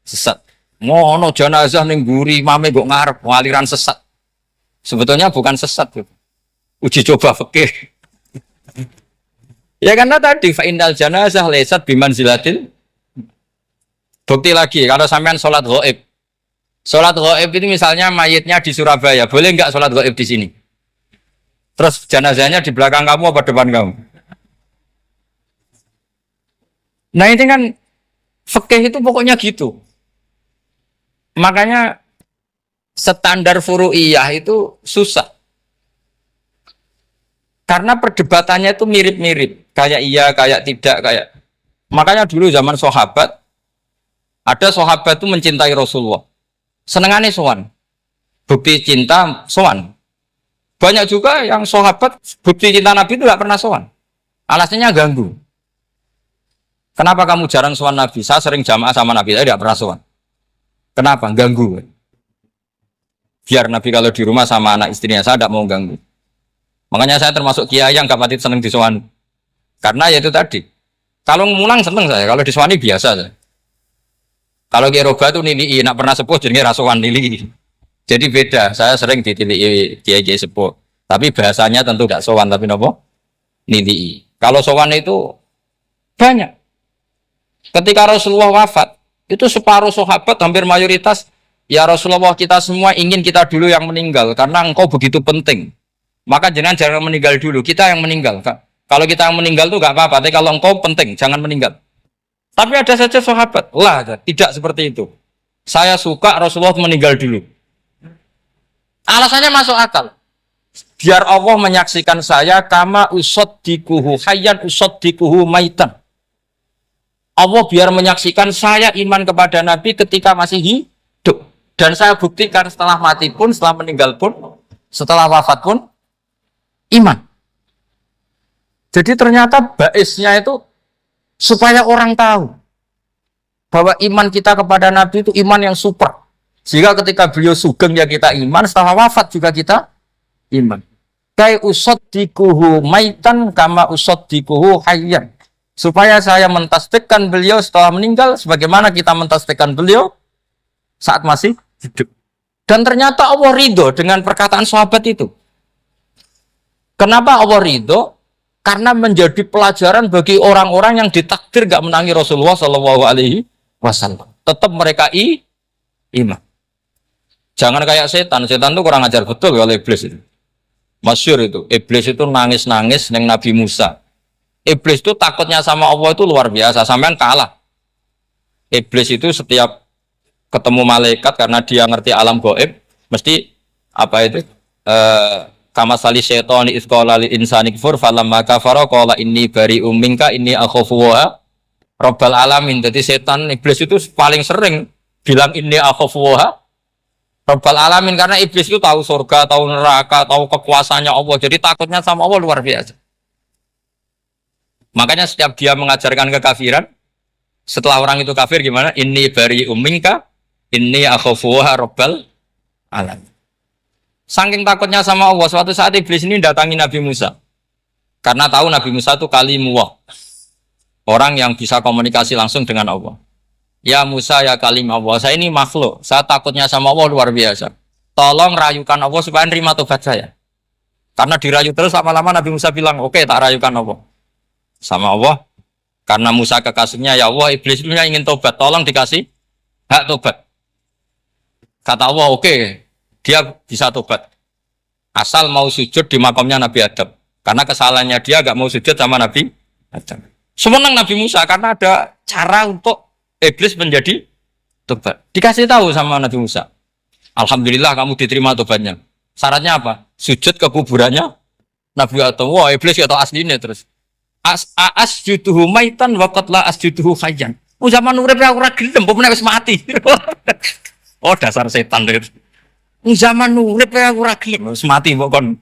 sesat. Ngono jenazah ning mburi mame mbok ngarep aliran sesat. Sebetulnya bukan sesat. Uji coba fikih. Ya karena tadi fa innal janazah laisat bimanzilatil. Bukti lagi kalau sampean sholat ghaib. Sholat ghaib itu misalnya mayitnya di Surabaya, boleh enggak sholat ghaib di sini? Terus jenazahnya di belakang kamu apa depan kamu? Nah ini kan fikih itu pokoknya gitu. Makanya standar furu'iyah itu susah. Karena perdebatannya itu mirip-mirip. Kayak iya, kayak tidak, kayak. Makanya dulu zaman sahabat, ada sahabat itu mencintai Rasulullah. Senengannya sowan. Bukti cinta sowan. Banyak juga yang sahabat bukti cinta Nabi itu tidak pernah sowan. Alasannya ganggu. Kenapa kamu jarang sowan Nabi? Saya sering jamaah sama Nabi, saya tidak pernah sowan. Kenapa? Ganggu. Biar Nabi kalau di rumah sama anak istrinya, saya tidak mau ganggu. Makanya saya termasuk kiai yang gak pati seneng disowan. Karena ya itu tadi. Kalau ngulang seneng saya, kalau disowani biasa saya. Kalau kiai roba itu nilai, nak pernah sepuh jadi rasuan nilai. Jadi beda, saya sering ditilii kiai sepuh. Tapi bahasanya tentu tidak sowan, tapi nopo nilai. Kalau sowan itu banyak. Ketika Rasulullah wafat, itu separuh sahabat hampir mayoritas, ya Rasulullah kita semua ingin kita dulu yang meninggal karena engkau begitu penting. Maka jangan meninggal dulu, kita yang meninggal. Kalau kita yang meninggal itu gak apa-apa, tapi kalau engkau penting, jangan meninggal. Tapi ada saja sahabat, tidak seperti itu. Saya suka Rasulullah meninggal dulu. Alasannya masuk akal. Biar Allah menyaksikan saya kama usaddikuhu hayyan usaddikuhu maitan. Allah biar menyaksikan saya iman kepada Nabi ketika masih hidup. Dan saya buktikan setelah mati pun, setelah meninggal pun, setelah wafat pun, iman. Jadi ternyata baisnya itu supaya orang tahu bahwa iman kita kepada Nabi itu iman yang super. Jika ketika beliau sugeng ya kita iman, setelah wafat juga kita iman. Kai usaddikuhu maitan kama usaddikuhu hayyan. supaya saya mentasbihkan beliau setelah meninggal sebagaimana kita mentasbihkan beliau saat masih hidup. Dan ternyata Allah ridho dengan perkataan sahabat itu. Kenapa Allah ridho? Karena menjadi pelajaran bagi orang-orang yang ditakdir gak menangi Rasulullah Shallallahu Alaihi Wasallam. Tetap mereka iman. Jangan kayak setan. Setan itu kurang ajar betul kalau iblis itu. Masyhur itu. Iblis itu nangis-nangis neng Nabi Musa. Iblis itu takutnya sama Allah itu luar biasa. Sampean kalah. Iblis itu setiap ketemu malaikat karena dia ngerti alam gaib, mesti apa itu? Kama sali syaitani isqala lil insani kfur falamma kafara qala inni bari'um minka inni akhafu wa rabbal alamin. Jadi setan iblis itu paling sering bilang inni akhafu wa rabbal alamin karena iblis itu tahu surga, tahu neraka, tahu kekuasaannya Allah. Jadi takutnya sama Allah luar biasa. Makanya setiap dia mengajarkan kekafiran, setelah orang itu kafir gimana? Inni bari'um minka inni akhafu wa rabbal alamin. Saking takutnya sama Allah, suatu saat iblis ini datangi Nabi Musa. Karena tahu Nabi Musa itu kalimullah. Orang yang bisa komunikasi langsung dengan Allah. Ya Musa, ya kalim Allah, saya ini makhluk. Saya takutnya sama Allah luar biasa. Tolong rayukan Allah supaya nerima tobat saya. Karena dirayu terus lama-lama Nabi Musa bilang, oke, tak rayukan Allah. Sama Allah. Karena Musa kekasihnya, ya Allah, iblis itu ingin tobat. Tolong dikasih hak tobat. Kata Allah, oke. Dia bisa tobat asal mau sujud di makamnya Nabi Adam, karena kesalahannya dia gak mau sujud sama Nabi Adam. Semenang Nabi Musa karena ada cara untuk iblis menjadi tobat. Dikasih tahu sama Nabi Musa, alhamdulillah kamu diterima tobatnya. Syaratnya apa? Sujud ke kuburannya Nabi Adam. Wah, iblis ya tahu aslinya terus. Asjuduhu maitan wa qatla asjuduhu hayyan. Zaman urip aku ora gelem, apa wis mati. Oh, dasar setan itu. Zaman urip aku ora gelem, wis mati kok kon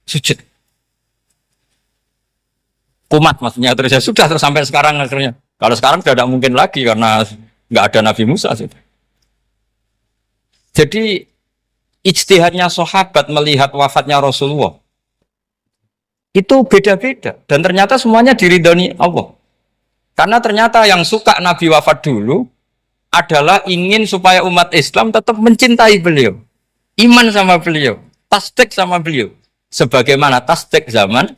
sujud. Kumat maksudnya terus ya sudah terus sampai sekarang akhirnya. Kalau sekarang sudah tidak mungkin lagi karena nggak ada Nabi Musa sih. Jadi ijtihadnya sahabat melihat wafatnya Rasulullah itu beda-beda dan ternyata semuanya diridhoni Allah. Karena ternyata yang suka Nabi wafat dulu adalah ingin supaya umat Islam tetap mencintai beliau. Iman sama beliau, tasdik sama beliau, sebagaimana tasdik zaman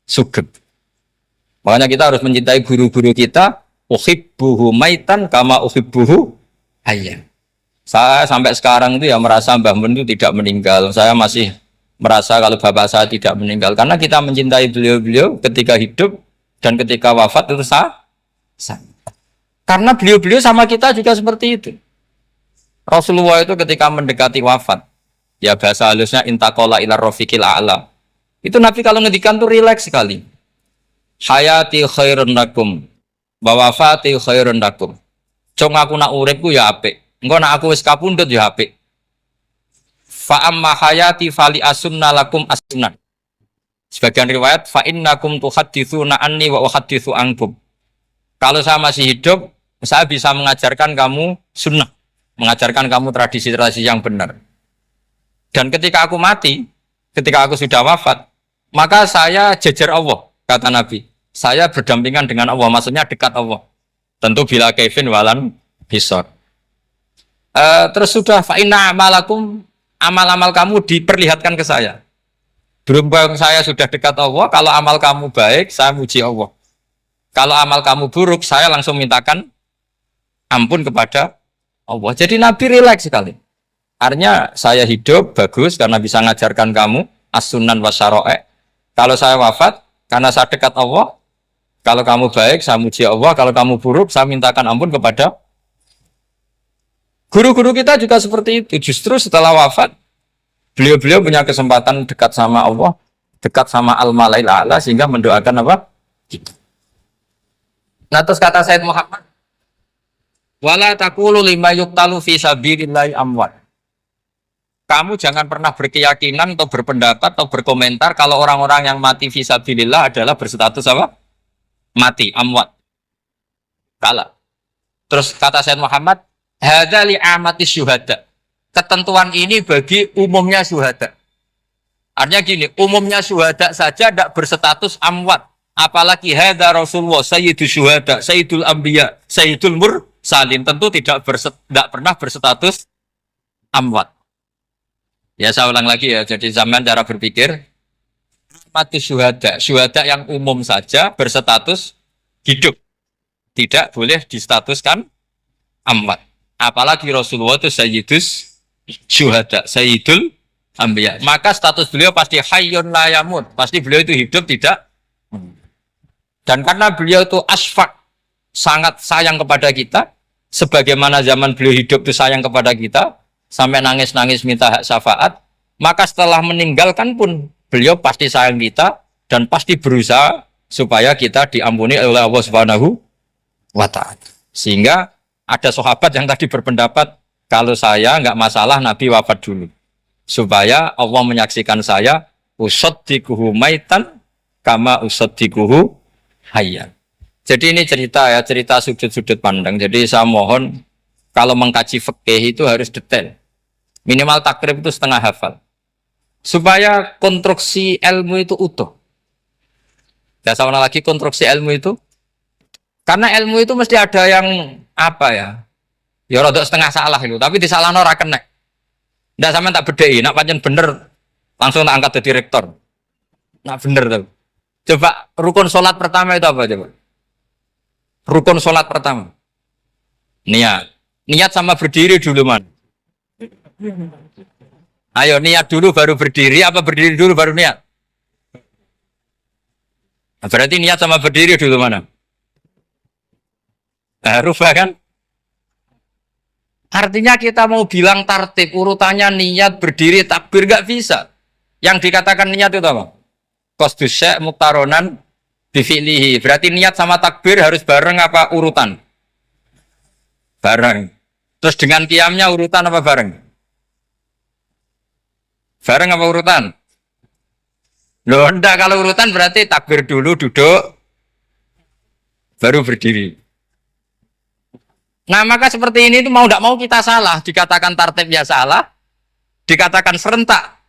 Sugeng. Makanya kita harus mencintai guru-guru kita. Uhibbuhu maitan kama uhibbuhu hayyan. Saya sampai sekarang itu ya merasa Mbah Mun itu tidak meninggal. Saya masih merasa kalau bapak saya tidak meninggal karena kita mencintai beliau-beliau ketika hidup dan ketika wafat itu sah. Karena beliau-beliau sama kita juga seperti itu. Rasulullah itu ketika mendekati wafat, ya bahasa halusnya intaqala ila rafiqil a'la. Itu Nabi kalau ngedikan tuh rileks sekali. Hayati khairun lakum wa wafati khairun lakum. Cong aku nak uripku ya apik. Engko nak aku wis kapundhut ya apik. Fa amma hayati fali asunna lakum as-sunnah. Sebagian riwayat fa innakum tuhadditsuna anni wa uhadditsu ankum. Kalau saya masih hidup, saya bisa mengajarkan kamu sunnah. Mengajarkan kamu tradisi-tradisi yang benar. Dan ketika aku mati, ketika aku sudah wafat, maka saya jejer Allah, kata Nabi. Saya berdampingan dengan Allah, maksudnya dekat Allah. Tentu bila Kevin walan hisor. Terus sudah fa'inna amalakum, amal-amal kamu diperlihatkan ke saya. Berhubung saya sudah dekat Allah, kalau amal kamu baik, saya muji Allah. Kalau amal kamu buruk, saya langsung mintakan ampun kepada Allah. Jadi Nabi rileks sekali. Artinya saya hidup bagus karena bisa ngajarkan kamu as-sunan wa syara'i. Kalau saya wafat karena saya dekat Allah. Kalau kamu baik saya muji Allah, kalau kamu buruk saya mintakan ampun kepada. Guru-guru kita juga seperti itu. Justru setelah wafat beliau-beliau punya kesempatan dekat sama Allah, dekat sama al-malail a'la sehingga mendoakan apa? Nah, terus kata Said Muhammad, wala taqulu lima yuqtalu fi sabilillahi amwat. Kamu jangan pernah berkeyakinan atau berpendapat atau berkomentar kalau orang-orang yang mati fi sabilillah adalah berstatus apa? Mati, amwat. Kalah. Terus kata Said Muhammad, hadza li amati syuhada. Ketentuan ini bagi umumnya syuhada. Artinya gini, umumnya syuhada saja tidak berstatus amwat. Apalagi hadza Rasulullah sayyidus syuhada, sayyidul anbiya, sayyidul mursalin, tentu tidak pernah berstatus amwat. Ya saya ulang lagi ya, jadi zaman cara berpikir mati syuhada, syuhada yang umum saja berstatus hidup, tidak boleh distatuskan amwat. Apalagi Rasulullah itu sayyidus syuhada, sayyidul anbiya. Maka status beliau pasti hayyun la yamut, pasti beliau itu hidup tidak. Dan karena beliau itu asfaq, sangat sayang kepada kita, sebagaimana zaman beliau hidup itu sayang kepada kita, sampai nangis-nangis minta hak syafaat, maka setelah meninggalkan pun beliau pasti sayang kita dan pasti berusaha supaya kita diampuni oleh Allah Subhanahu wa ta'ala. Sehingga ada sahabat yang tadi berpendapat, kalau saya nggak masalah Nabi wafat dulu, supaya Allah menyaksikan saya usaddiquhu maitan kama usaddiquhu hayyan. Jadi ini cerita ya, cerita sudut-sudut pandang. Jadi saya mohon kalau mengkaji fikih itu harus detail. Minimal takrib itu setengah hafal. Supaya konstruksi ilmu itu utuh. Dan sama lagi konstruksi ilmu itu. Karena ilmu itu mesti ada yang apa ya? Ya rodok setengah salah itu, tapi disalahno ora kena. Ndak sampean tak bedheki, nak pancen bener langsung tak angkat jadi rektor. Nak bener tuh. Coba rukun sholat pertama itu apa coba? Rukun sholat pertama. Niat. Niat sama berdiri dulu man. Ayo niat dulu baru berdiri, apa berdiri dulu baru niat? Nah, berarti niat sama berdiri dulu mana? Rubah kan? Artinya kita mau bilang tartib urutannya niat berdiri takbir gak bisa. Yang dikatakan niat itu apa? Qasdus syai' muktaronan bifi'lihi. Berarti niat sama takbir harus bareng apa urutan? Bareng. Terus dengan qiyamnya urutan apa bareng? Bareng apa urutan? Loh enggak, kalau urutan berarti takbir dulu duduk baru berdiri. Nah maka seperti ini itu mau tidak mau kita salah. Dikatakan tartib ya salah, dikatakan serentak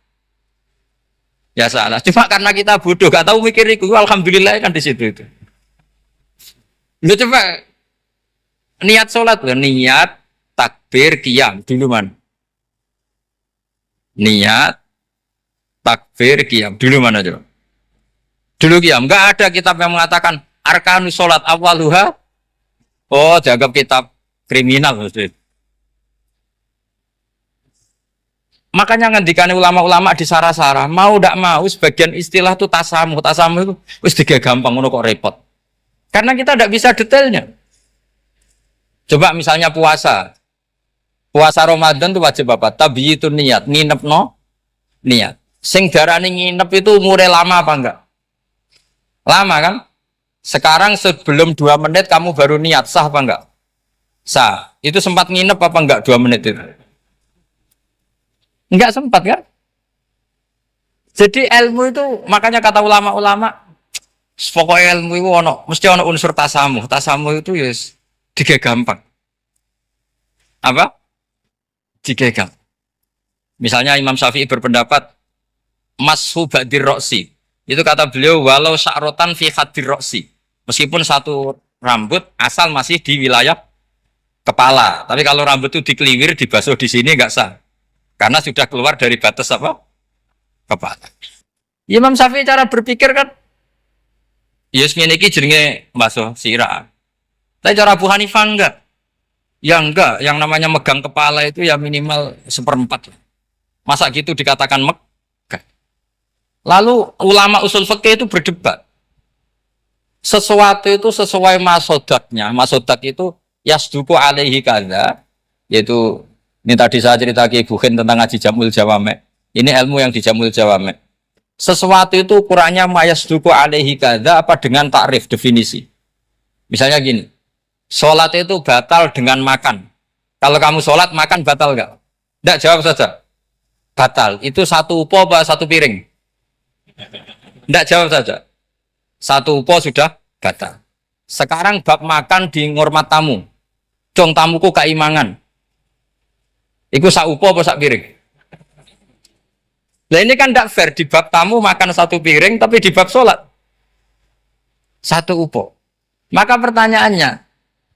ya salah. Cuma karena kita bodoh, gak tahu mikir itu, alhamdulillah kan di situ itu. Lu coba niat sholat, niat takbir qiyam dulu man. Niat takbir qiyam dulu mana coba? Dulu qiyam. Enggak ada kitab yang mengatakan arkanus sholat awaluha. Oh, dianggap kitab kriminal maksudnya. Makanya ngendikane ulama-ulama di sarah-sarah, mau ndak mau sebagian istilah itu tasamuh. Tasamuh itu wis digawe gampang ngono kok repot. Karena kita ndak bisa detailnya. Coba misalnya puasa. Puasa Ramadan itu wajib apa? Tabyitun niat, nginepno niat. Sing darani nginep itu umure lama apa enggak? Lama kan? Sekarang sebelum 2 menit kamu baru niat, sah apa enggak? Sah. Itu sempat nginep apa enggak 2 menit itu? Enggak sempat kan? Jadi ilmu itu, makanya kata ulama-ulama, pokoknya ilmu itu mesti ono unsur tasamuh. Tasamuh itu yes, tiga gampang. Apa? Tiga gampang. Misalnya Imam Syafi'i berpendapat, mashu ba'dir roksi. Itu kata beliau, walau sya'rotan fi hadir roksi. Meskipun satu rambut asal masih di wilayah kepala. Tapi kalau rambut itu dikeliwir, dibasuh di sini enggak sah. Karena sudah keluar dari batas apa? Kepala. Imam Syafi'i cara berpikir kan, yes ini jenenge basuh sirah. Tapi cara Abu Hanifah enggak. Ya enggak, yang namanya megang kepala itu ya minimal 1/4. Masa gitu dikatakan megah. Lalu ulama usul fikih itu berdebat. Sesuatu itu sesuai masodaknya. Masodak itu yasduku alaihi kadza, yaitu ini tadi saya cerita ke Ibu Khin tentang ngaji Jamul Jawame. Ini ilmu yang di Jamul Jawame. Sesuatu itu ukurannya mayasduku alaihi kadza apa dengan takrif definisi. Misalnya gini, sholat itu batal dengan makan. Kalau kamu sholat makan batal enggak? Enggak, jawab saja. Batal. Itu satu upo apa satu piring? Enggak, jawab saja. Satu upo sudah batal. Sekarang bab makan di ngurmat tamu. Cong tamuku keimangan. Iku sak upo apa sak piring? Nah ini kan tidak fair, di bab tamu makan satu piring tapi di bab sholat Satu upo. Maka pertanyaannya,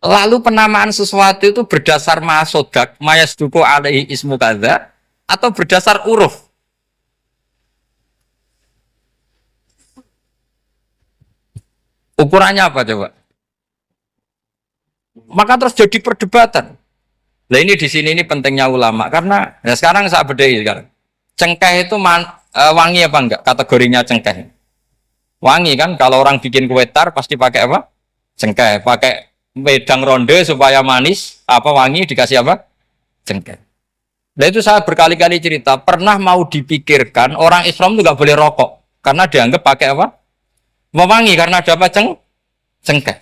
lalu penamaan sesuatu itu berdasar masodak, mayasduku alaihi ismu kadza, atau berdasar uruf? Ukurannya apa coba? Maka terus jadi perdebatan. Nah ini di sini ini pentingnya ulama karena ya sekarang saya bedai sekarang. Cengkeh itu wangi apa enggak? Kategorinya cengkeh. Wangi kan? Kalau orang bikin kue tar pasti pakai apa? Cengkeh. Pakai wedang ronde supaya manis. Apa wangi dikasih apa? Cengkeh. Nah itu saya berkali-kali cerita. Pernah mau dipikirkan orang Islam itu nggak boleh rokok karena dianggap pakai apa? Mewangi karena ada apa? Cengkeh.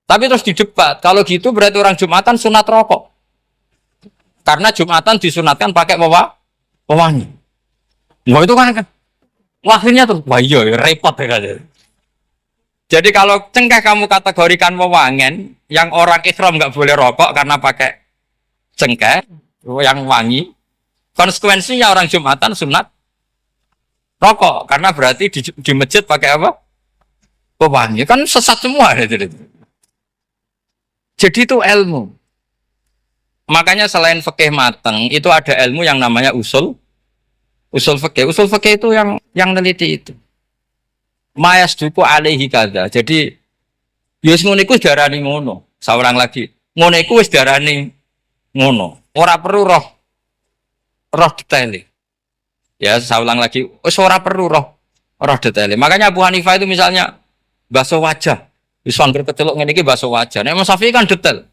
Tapi terus didebat. Kalau gitu berarti orang Jumatan sunat rokok. Karena Jumatan disunatkan pakai pewangi. Wah itu kan akhirnya tuh, wah iya repot ya kan. Jadi kalau cengkeh kamu kategorikan pewangen, yang orang Islam nggak boleh rokok karena pakai cengkeh yang wangi. Konsekuensinya orang Jumatan sunat rokok karena berarti di masjid pakai apa? Pewangi. Kan sesat semua. Jadi itu ilmu. Makanya selain fikih mateng, itu ada ilmu yang namanya usul fikih. Usul fikih itu yang neliti itu. Mayasduku alaihi kadza. Jadi yus ngono iku darani ngono. Seorang lagi. Ngono iku wis darani ngono. Ora perlu roh detail. Ya, saya ulang lagi. Wis ora perlu roh detail. Makanya Abu Hanifah itu misalnya basuh wajah. Wis angger kecelok ngene iki basuh wajah. Nek Imam Syafi'i kan detail.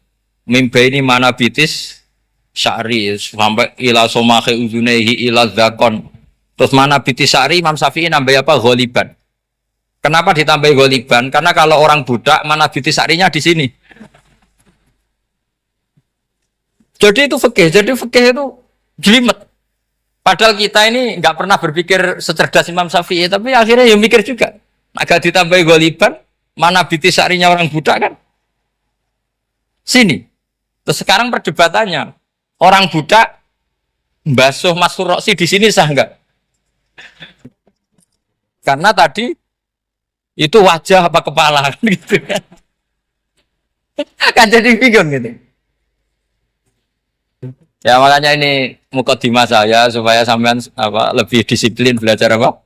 Mimba ini mana bitis syari sampai ila somahe uzunehi ila zakon. Terus mana bitis syari Imam Syafi'i nambah apa? Ghaliban. Kenapa ditambah ghaliban? Karena kalau orang budak mana bitis syarinya di sini. Jadi itu fikih. Jadi fikih itu jelimet. Padahal kita ini nggak pernah berpikir secerdas Imam Syafi'i, tapi akhirnya ya mikir juga. Agak ditambah ghaliban, mana bitis syarinya orang budak kan? Sini. Terus sekarang perdebatannya, orang budak basuh Masrur Roksi di sini sah enggak? Karena tadi itu wajah apa kepala kan gitu kan. Kan jadi bingung gitu. Ya makanya ini mukadimah saya supaya sampean apa lebih disiplin belajar apa?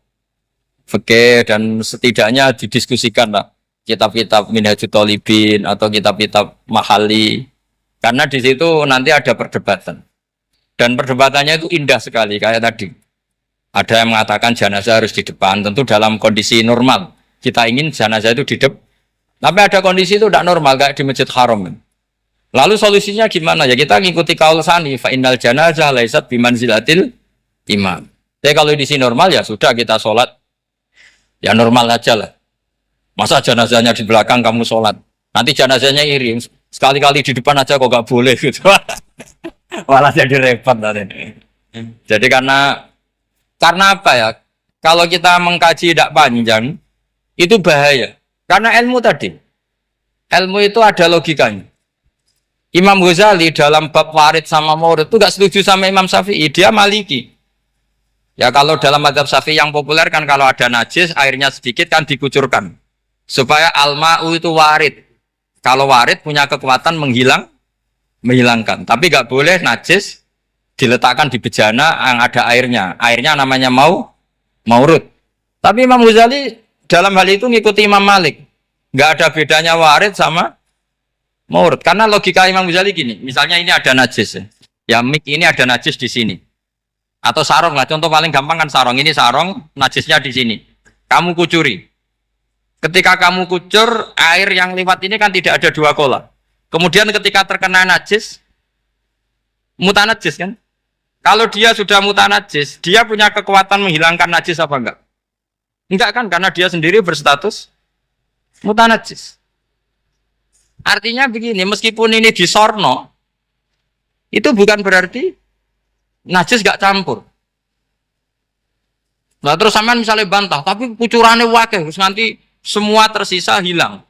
Fikih dan setidaknya didiskusikan lah kitab-kitab Minhajut Thalibin atau kitab-kitab Mahali. Karena di situ nanti ada perdebatan. Dan perdebatannya itu indah sekali kayak tadi. Ada yang mengatakan jenazah harus di depan, tentu dalam kondisi normal. Kita ingin jenazah itu di depan. Tapi ada kondisi itu tidak normal kayak di Masjid Haram. Lalu solusinya gimana? Ya kita ngikuti kaul sani, fa innal janazah laisat bimanzilatil imam. Jadi kalau di sini normal ya sudah kita sholat ya normal aja lah. Masa jenazahnya di belakang kamu sholat? Nanti jenazahnya iri. Sekali-kali di depan aja kok gak boleh gitu. Malah jadi repot nanti. Jadi karena apa ya? Kalau kita mengkaji tidak panjang, itu bahaya. Karena ilmu tadi, ilmu itu ada logikanya. Imam Ghazali dalam bab warid sama murid itu gak setuju sama Imam Syafi'i. Dia Maliki. Ya kalau dalam mazhab Syafi'i yang populer kan kalau ada najis, airnya sedikit kan dikucurkan. Supaya al-ma'u itu warid. Kalau warid punya kekuatan menghilangkan. Tapi nggak boleh najis diletakkan di bejana yang ada airnya. Airnya namanya maurud. Tapi Imam Ghazali dalam hal itu ngikuti Imam Malik. Nggak ada bedanya warid sama maurud. Karena logika Imam Ghazali gini. Misalnya ini ada najis. Ya mik ini ada najis di sini. Atau sarong lah. Contoh paling gampang kan sarong. Ini sarong, najisnya di sini. Kamu kucuri. Ketika kamu kucur, air yang lewat ini kan tidak ada dua kola. Kemudian ketika terkena najis, mutanajis kan? Kalau dia sudah mutanajis, dia punya kekuatan menghilangkan najis apa enggak? Enggak kan? Karena dia sendiri berstatus mutanajis. Artinya begini, meskipun ini disorno, itu bukan berarti najis enggak campur. Nah terus sampean misalnya bantah, tapi kucurannya wakil, terus nanti semua tersisa hilang.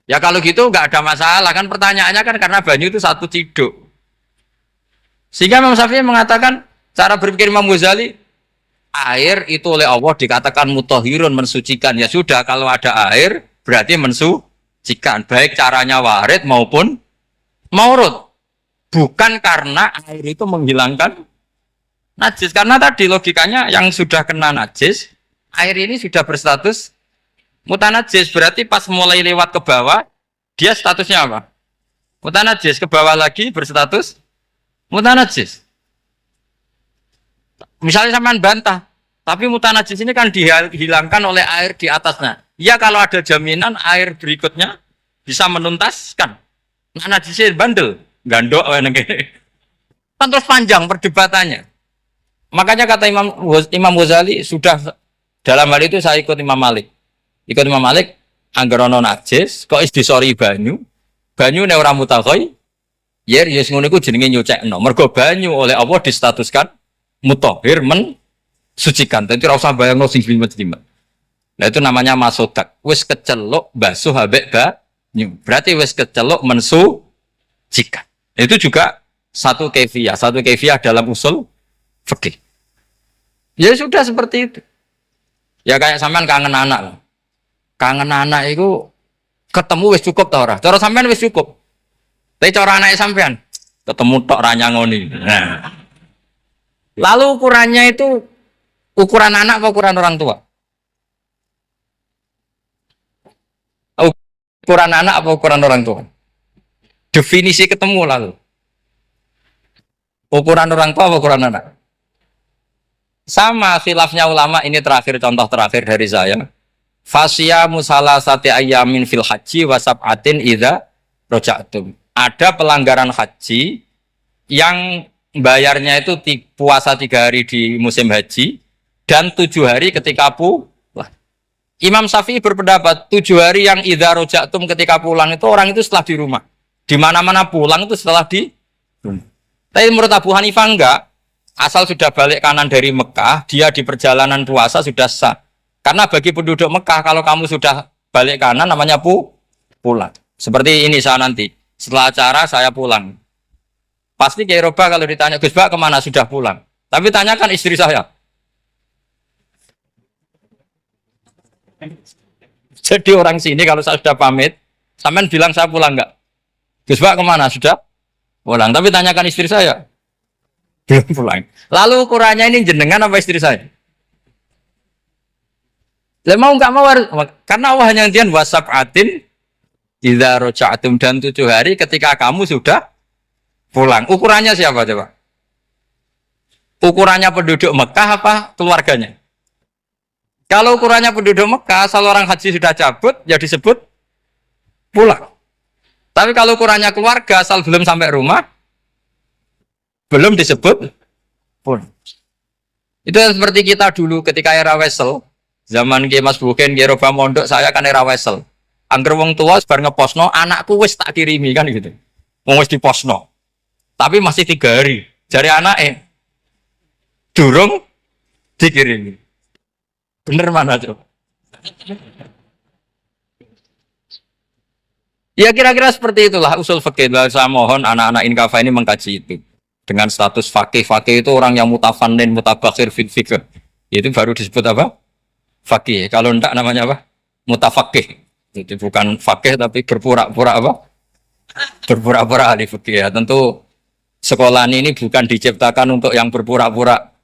Ya kalau gitu nggak ada masalah kan, pertanyaannya kan karena banyu itu satu ciduk. Sehingga Imam Syafi'i mengatakan cara berpikir Imam Ghazali, air itu oleh Allah dikatakan mutahhirun, mensucikan. Ya sudah kalau ada air berarti mensucikan, baik caranya warid maupun maurud. Bukan karena air itu menghilangkan najis, karena tadi logikanya yang sudah kena najis, air ini sudah berstatus mutanajis, berarti pas mulai lewat ke bawah, dia statusnya apa? Mutanajis, ke bawah lagi berstatus mutanajis. Misalnya sampean bantah, tapi mutanajis ini kan dihilangkan oleh air di atasnya. Ya kalau ada jaminan air berikutnya bisa menuntaskan. Nah, najisnya bandel, gandok, kan terus panjang perdebatannya. Makanya kata Imam Ghazali, sudah dalam hal itu saya ikut Imam Malik. Ikut Imam Malik, anggar ono najis, kok disori banyu ne ora mutakhoi, yer yes ngono iku jenenge nyucekno. Mergo banyu oleh Allah distatuskan mutahhir, mensucikan. Dadi ora usah bayangno sing jlimet-jlimet. Nah itu namanya masodak. Wis keceluk basuh habek banyu. Berarti wis keceluk mensucikan. Itu juga satu kefiah dalam usul fikih. Ya sudah seperti itu. Ya kayak sampean kangen anak. Kangen anak itu ketemu wis cukup ta ora? Cara sampean wis cukup. Tapi cara anake sampean ketemu tok ra nyangoni. Nah. Lalu ukurannya itu ukuran anak apa ukuran orang tua? Ukuran anak apa ukuran orang tua? Definisi ketemu lalu. Ukuran orang tua apa ukuran anak? Sama khilafnya ulama, ini terakhir contoh terakhir dari saya. Fasya musala sati ayamin fil haji wasab'atin idza roja'tum. Ada pelanggaran haji yang bayarnya itu puasa 3 hari di musim haji dan 7 hari ketika pulang. Imam Syafi'i berpendapat 7 hari yang idza roja'tum ketika pulang itu orang itu setelah di rumah. Di mana-mana pulang itu setelah di rumah. Tapi menurut Abu Hanifah enggak. Asal sudah balik kanan dari Mekah, dia di perjalanan puasa sudah sah. Karena bagi penduduk Mekah, kalau kamu sudah balik kanan, namanya pulang. Seperti ini saya nanti. Setelah acara, saya pulang. Pasti ke Eropa kalau ditanya, Gus Bak kemana? Sudah pulang. Tapi tanyakan istri saya. Jadi orang sini kalau saya sudah pamit, sampean bilang saya pulang enggak? Gus Bak kemana? Sudah pulang. Tapi tanyakan istri saya. Belum pulang. Lalu ukurannya ini jenengan apa istri saya? Lah mau nggak mau karena Allah hanya ngendian wasab'atin idza roja'tum, dan 7 hari ketika kamu sudah pulang. Ukurannya siapa coba? Ukurannya penduduk Mekah apa keluarganya? Kalau ukurannya penduduk Mekah, asal orang haji sudah cabut, ya disebut pulang. Tapi kalau ukurannya keluarga, asal belum sampai rumah, belum disebut pun. Itu seperti kita dulu ketika era Wesel, zaman Ki Mas Buken, Ki Roba Mondok, saya kan era Wesel. Angger wong tua bar ngeposno, anakku wis tak kirimi kan gitu. Wong wis diposno. Tapi masih 3 hari. Jari anake durung dikirimi. Bener mana coba? Ya kira-kira seperti itulah usul fikih. Saya mohon anak-anak Inkafa ini mengkaji itu. Dengan status fakih itu orang yang mutafannin, mutabakhir fil fikih. Itu baru disebut apa? Fakih. Kalau enggak namanya apa? Mutafakih. Itu bukan fakih tapi berpura-pura apa? Berpura-pura ahli fikih. Ya, tentu sekolah ini bukan diciptakan untuk yang berpura-pura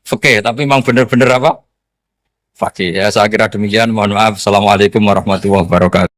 fikih, tapi memang benar-benar apa? Fakih. Ya saya kira demikian. Mohon maaf. Assalamualaikum warahmatullahi wabarakatuh.